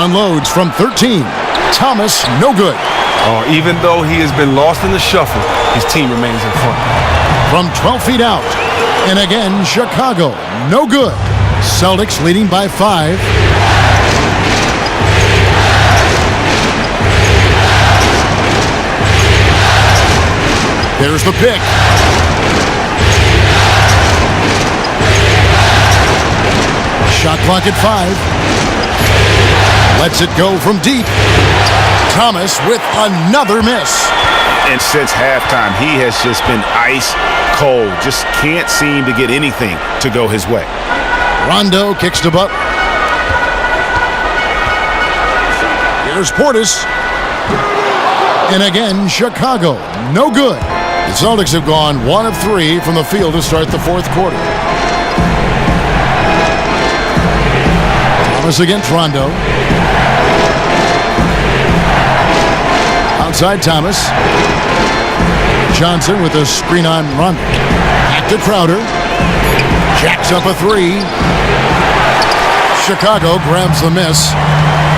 Unloads from 13. Thomas, no good. Oh, even though he has been lost in the shuffle, his team remains in front. From 12 feet out. And again, Chicago, no good. Celtics leading by 5. There's the pick. Shot clock at 5. Lets it go from deep. Thomas with another miss. And since halftime, he has just been ice cold. Just can't seem to get anything to go his way. Rondo kicks to Butler. Here's Portis. And again, Chicago, no good. The Celtics have gone 1 of 3 from the field to start the fourth quarter. Thomas against Rondo. Outside Thomas. Johnson with a screen on Rondo. Back to Crowder. Jacks up a 3. Chicago grabs the miss.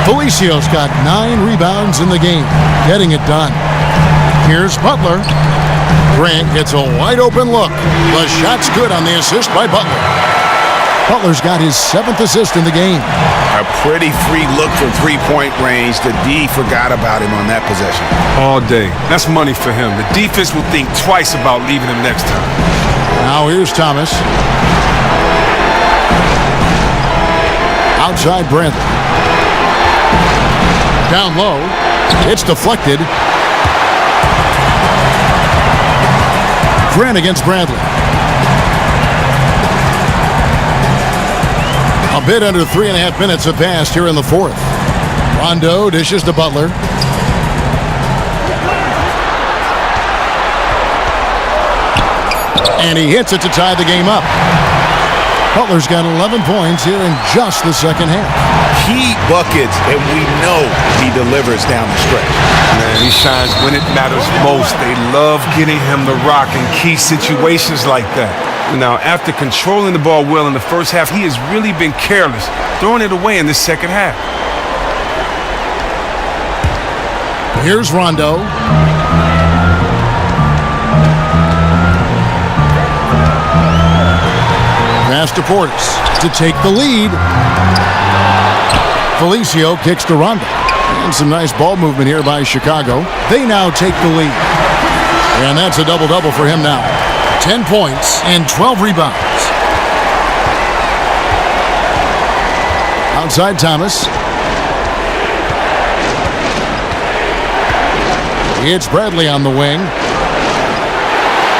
Felicio's got 9 rebounds in the game, getting it done. Here's Butler. Grant gets a wide open look. The shot's good on the assist by Butler. Butler's got his 7th assist in the game. A pretty free look from three-point range. The D forgot about him on that possession. All day. That's money for him. The defense will think twice about leaving him next time. Now here's Thomas. Outside Bradley. Down low. It's deflected. Grant against Bradley. A bit under 3.5 minutes have passed here in the fourth. Rondo dishes to Butler. And he hits it to tie the game up. Butler's got 11 points here in just the second half. Key buckets, and we know he delivers down the stretch. Man, he shines when it matters most. They love getting him the rock in key situations like that. Now, after controlling the ball well in the first half, he has really been careless, throwing it away in the second half. Here's Rondo. Pass to Portis to take the lead. Felicio kicks to Rondo. And some nice ball movement here by Chicago. They now take the lead. And that's a double-double for him now. 10 points and 12 rebounds. Outside Thomas. It's Bradley on the wing.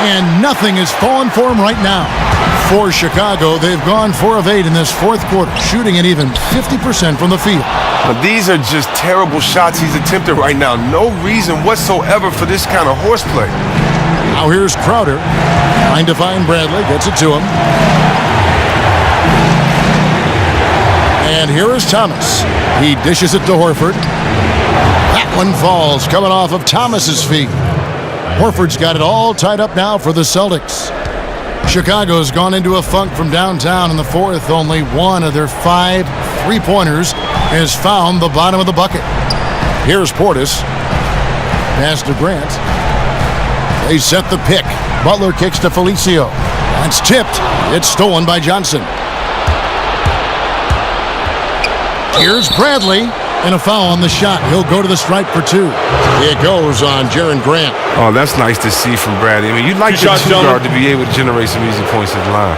And nothing is falling for him right now. For Chicago, they've gone 4 of 8 in this fourth quarter, shooting at even 50% from the field. But these are just terrible shots he's attempting right now. No reason whatsoever for this kind of horseplay. Now here's Crowder. Trying to find Bradley. Gets it to him. And here is Thomas. He dishes it to Horford. That one falls, coming off of Thomas's feet. Horford's got it all tied up now for the Celtics. Chicago's gone into a funk from downtown in the fourth. Only one of their 5 3-pointers has found the bottom of the bucket. Here's Portis. Pass to Grant. They set the pick. Butler kicks to Felicio. That's tipped. It's stolen by Johnson. Here's Bradley. And a foul on the shot. He'll go to the stripe for 2. It goes on Jaren Grant. Oh, that's nice to see from Bradley. I mean, you'd like the two guard to be able to generate some easy points at the line.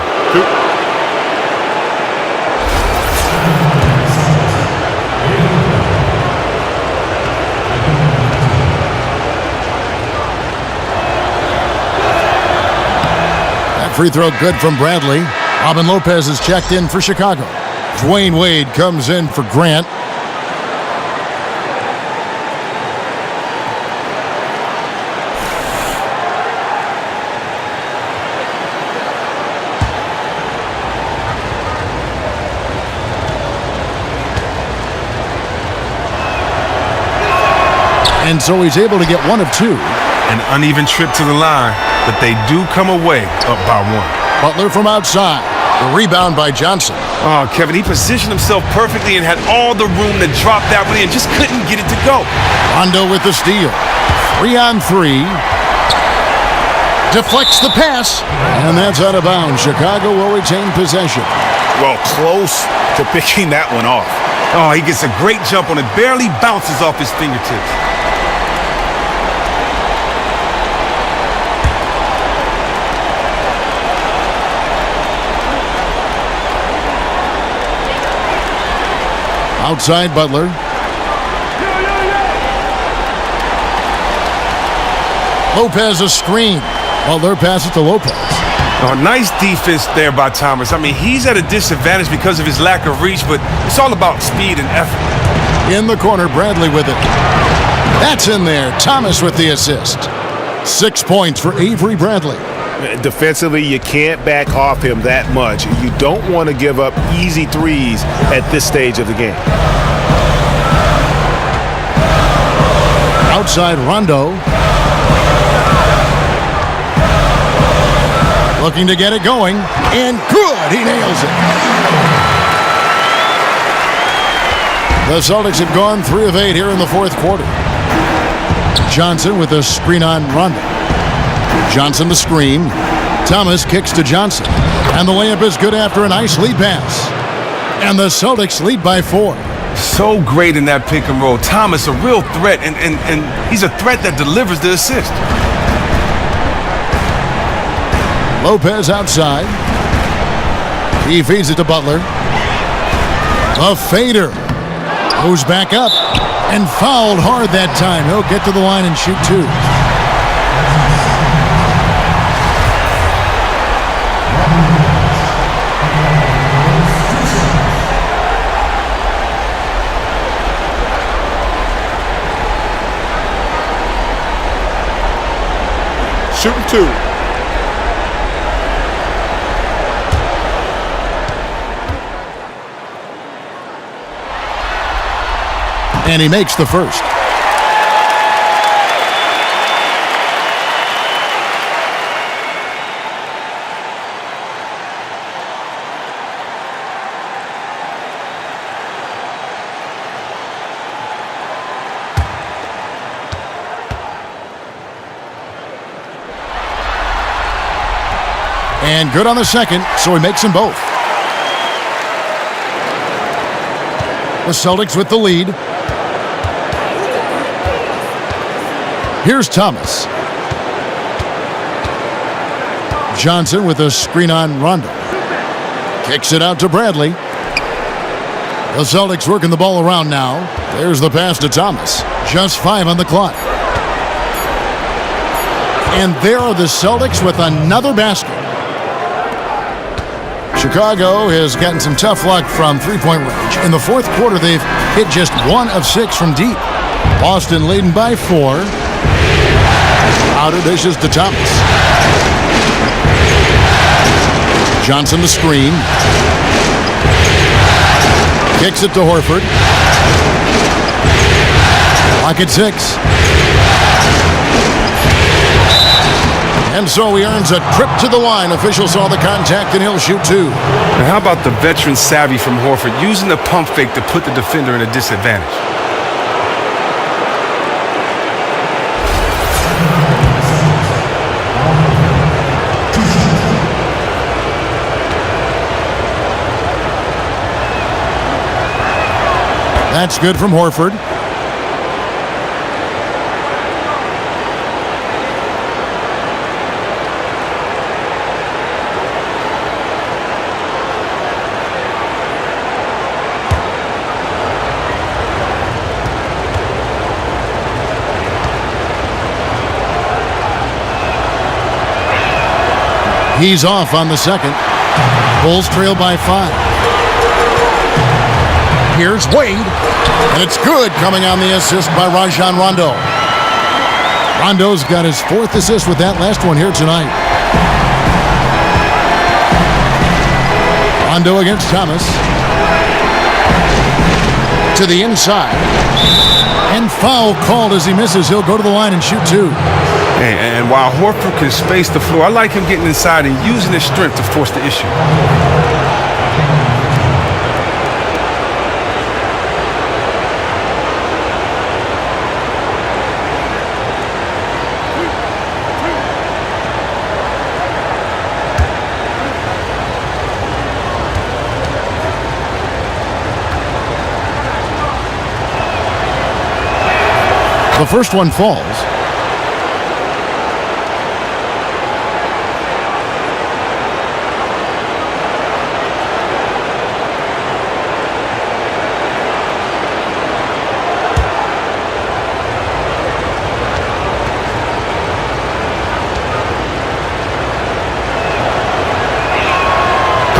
That free throw good from Bradley. Robin Lopez is checked in for Chicago. Dwayne Wade comes in for Grant. And so he's able to get 1 of 2. An uneven trip to the line, but they do come away up by 1. Butler from outside. The rebound by Johnson. Oh, Kevin, he positioned himself perfectly and had all the room to drop that one in, just couldn't get it to go. Rondo with the steal. 3 on 3. Deflects the pass. And that's out of bounds. Chicago will retain possession. Well, close to picking that one off. Oh, he gets a great jump on it. Barely bounces off his fingertips. Outside Butler. Lopez a screen. Butler passes to Lopez. Oh, nice defense there by Thomas. I mean, he's at a disadvantage because of his lack of reach, but it's all about speed and effort. In the corner, Bradley with it. That's in there. Thomas with the assist. 6 points for Avery Bradley. Defensively, you can't back off him that much. You don't want to give up easy threes at this stage of the game. Outside Rondo. Looking to get it going. And good. He nails it. The Celtics have gone 3 of 8 here in the fourth quarter. Johnson with a screen on Rondo. Johnson the screen to Thomas kicks to Johnson. And the layup is good after a nice lead pass. And the Celtics lead by 4. So great in that pick and roll. Thomas, a real threat, and he's a threat that delivers the assist. Lopez outside. He feeds it to Butler. A fader. Goes back up and fouled hard that time. He'll get to the line and shoot 2. Shooting 2. And he makes the first. And good on the second, so he makes them both. The Celtics with the lead. Here's Thomas. Johnson with a screen on Rondo. Kicks it out to Bradley. The Celtics working the ball around now. There's the pass to Thomas. Just 5 on the clock. And there are the Celtics with another basket. Chicago has gotten some tough luck from three-point range. In the fourth quarter, they've hit just 1 of 6 from deep. Boston leading by 4. Out of dishes to Thomas. Johnson the screen. Kicks it to Horford. Clock at 6. And so he earns a trip to the line. Officials saw the contact and he'll shoot 2. And how about the veteran savvy from Horford using the pump fake to put the defender in a disadvantage? That's good from Horford. He's off on the second. Bulls trail by 5. Here's Wade. And it's good coming on the assist by Rajon Rondo. Rondo's got his 4th assist with that last one here tonight. Rondo against Thomas. To the inside. And foul called as he misses. He'll go to the line and shoot 2. And while Horford can space the floor, I like him getting inside and using his strength to force the issue. The first one falls.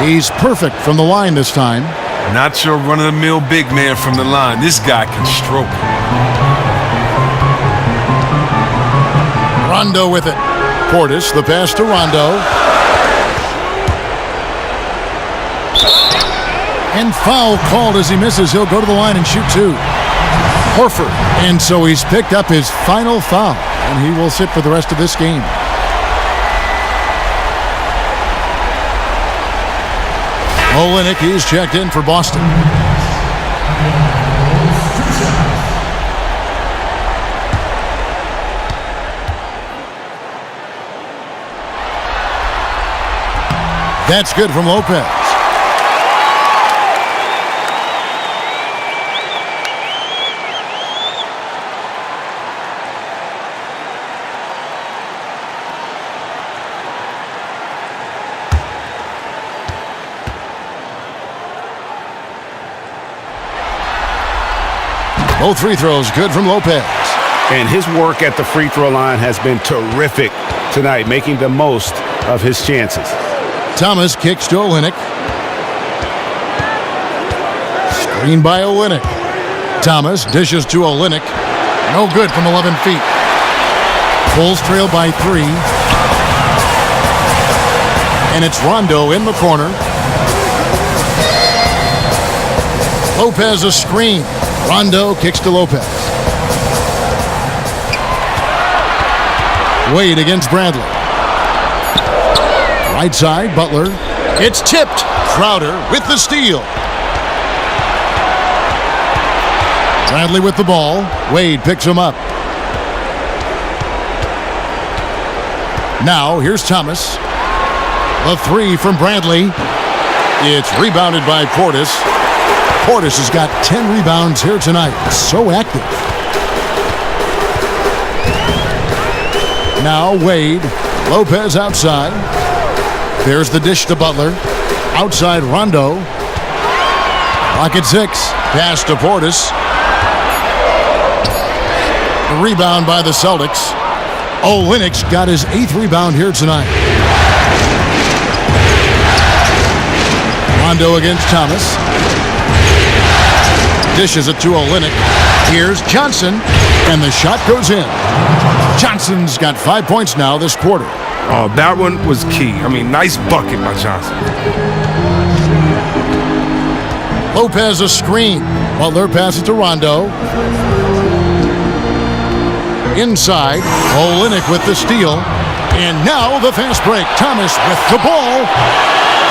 He's perfect from the line this time. Not your run-of-the-mill big man from the line. This guy can stroke. Rondo with it. Portis, the pass to Rondo. And foul called as he misses. He'll go to the line and shoot 2. Horford. And so he's picked up his final foul. And he will sit for the rest of this game. Olenek is checked in for Boston. That's good from Lopez. Both free throws good from Lopez. And his work at the free throw line has been terrific tonight, making the most of his chances. Thomas kicks to Olynyk. Screen by Olynyk. Thomas dishes to Olynyk. No good from 11 feet. Bulls trail by 3. And it's Rondo in the corner. Lopez a screen. Rondo kicks to Lopez. Wade against Bradley. Right side, Butler. It's tipped. Crowder with the steal. Bradley with the ball. Wade picks him up. Now, here's Thomas. The 3 from Bradley. It's rebounded by Portis. Portis has got 10 rebounds here tonight. So active. Now Wade. Lopez outside. There's the dish to Butler. Outside Rondo. Clock at 6. Pass to Portis. The rebound by the Celtics. Olynyk's got his 8th rebound here tonight. Rondo against Thomas. Dishes it to Olynyk. Here's Johnson, and the shot goes in. Johnson's got 5 points now this quarter. Oh, that one was key. I mean, nice bucket by Johnson. Lopez a screen. Butler passes to Rondo. Inside, Olynyk with the steal. And now the fast break. Thomas with the ball.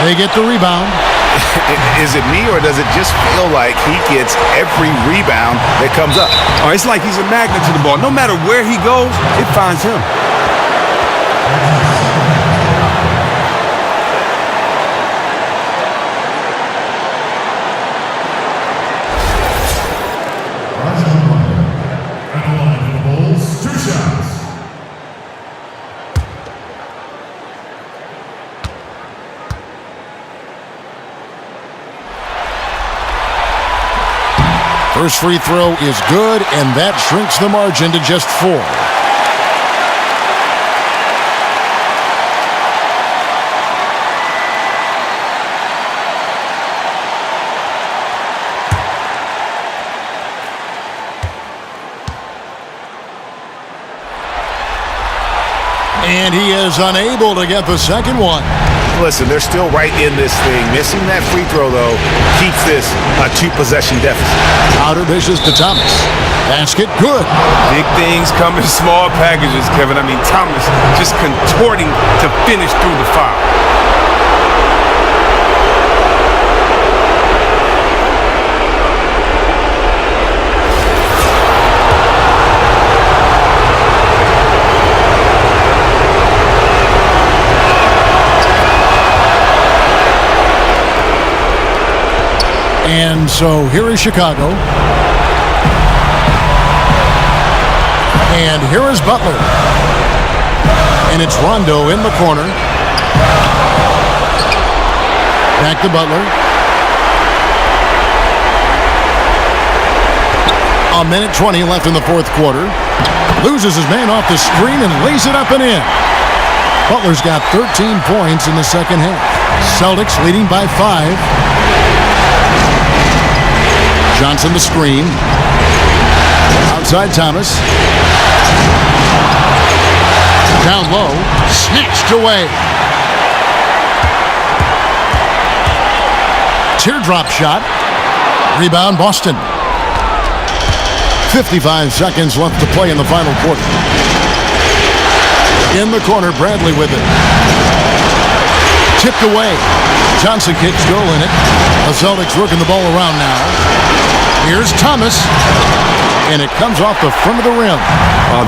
They get the rebound. Is it me, or does it just feel like he gets every rebound that comes up? Oh, it's like he's a magnet to the ball. No matter where he goes, it finds him. First free throw is good, and that shrinks the margin to just 4. And he is unable to get the second one. Listen, they're still right in this thing. Missing that free throw, though, keeps this a 2-possession deficit. Outer dishes to Thomas. Basket good. Big things come in small packages, Kevin. I mean, Thomas just contorting to finish through the foul. And so here is Chicago. And here is Butler. And it's Rondo in the corner. Back to Butler. A minute 20 left in the fourth quarter. Loses his man off the screen and lays it up and in. Butler's got 13 points in the second half. Celtics leading by 5. Johnson the screen. Outside Thomas. Down low. Snatched away. Teardrop shot. Rebound Boston. 55 seconds left to play in the final quarter. In the corner, Bradley with it. Tipped away. Johnson kicks goal in it. The Celtics working the ball around now. Here's Thomas. And it comes off the front of the rim.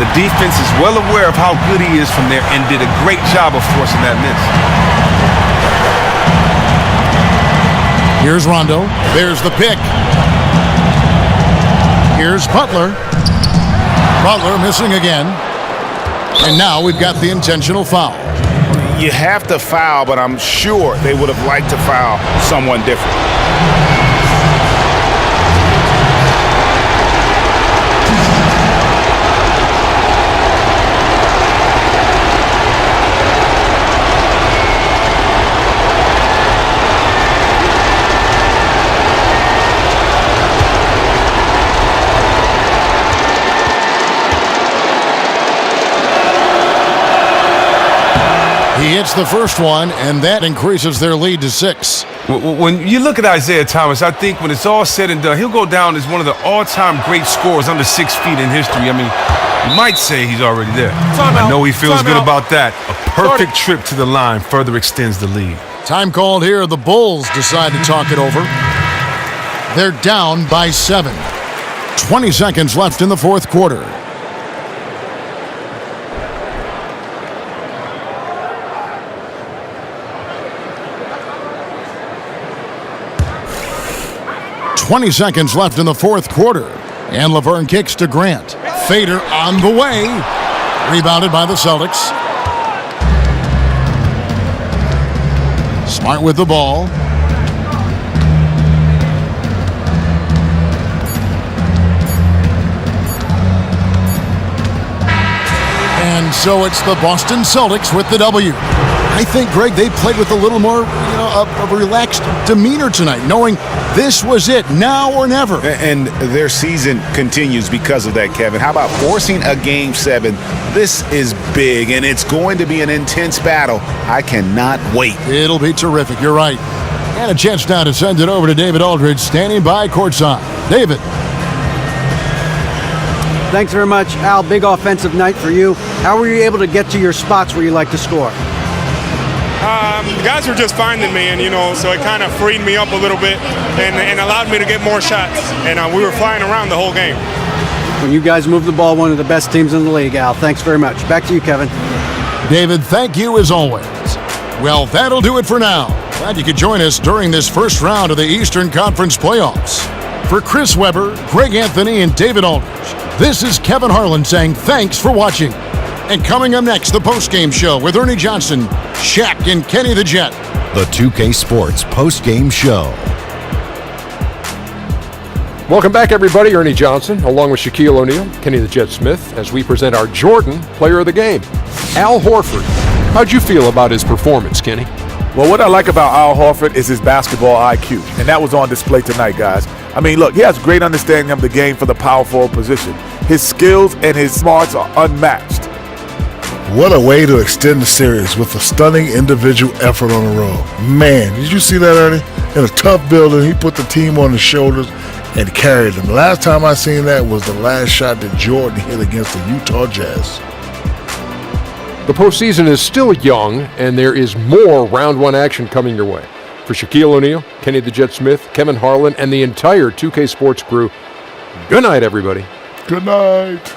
The defense is well aware of how good he is from there and did a great job of forcing that miss. Here's Rondo. There's the pick. Here's Butler. Butler missing again. And now we've got the intentional foul. You have to foul, but I'm sure they would have liked to foul someone different. He hits the first one, and that increases their lead to 6. When you look at Isaiah Thomas, I think when it's all said and done, he'll go down as one of the all-time great scorers under 6 feet in history. I mean, you might say he's already there. I know he feels good about that. A perfect trip to the line further extends the lead. Time called here. The Bulls decide to talk it over. They're down by 7. 20 seconds left in the fourth quarter. .20 seconds left in the fourth quarter. And Laverne kicks to Grant. Fader on the way. Rebounded by the Celtics. Smart with the ball. And so it's the Boston Celtics with the W. I think, Greg, they played with a little more, a relaxed demeanor tonight, knowing this was it, now or never. And their season continues because of that, Kevin. How about forcing a Game 7? This is big, and it's going to be an intense battle. I cannot wait. It'll be terrific. You're right. And a chance now to send it over to David Aldridge, standing by courtside. David. Thanks very much, Al. Big offensive night for you. How were you able to get to your spots where you like to score? The guys were just finding me, and so it kind of freed me up a little bit and allowed me to get more shots. And we were flying around the whole game. When you guys move the ball, one of the best teams in the league, Al. Thanks very much. Back to you, Kevin. David, thank you as always. Well, that'll do it for now. Glad you could join us during this first round of the Eastern Conference playoffs. For Chris Webber, Greg Anthony, and David Aldridge, this is Kevin Harlan saying thanks for watching. And coming up next, the postgame show with Ernie Johnson, Shaq, and Kenny the Jet. The 2K Sports postgame show. Welcome back, everybody. Ernie Johnson, along with Shaquille O'Neal, Kenny the Jet Smith, as we present our Jordan Player of the Game, Al Horford. How'd you feel about his performance, Kenny? Well, what I like about Al Horford is his basketball IQ, and that was on display tonight, guys. I mean, look, he has great understanding of the game for the power forward position. His skills and his smarts are unmatched. What a way to extend the series with a stunning individual effort on the road. Man, did you see that, Ernie? In a tough building, he put the team on his shoulders and carried them. The last time I seen that was the last shot that Jordan hit against the Utah Jazz. The postseason is still young, and there is more round one action coming your way. For Shaquille O'Neal, Kenny the Jet Smith, Kevin Harlan, and the entire 2K Sports crew, good night, everybody. Good night.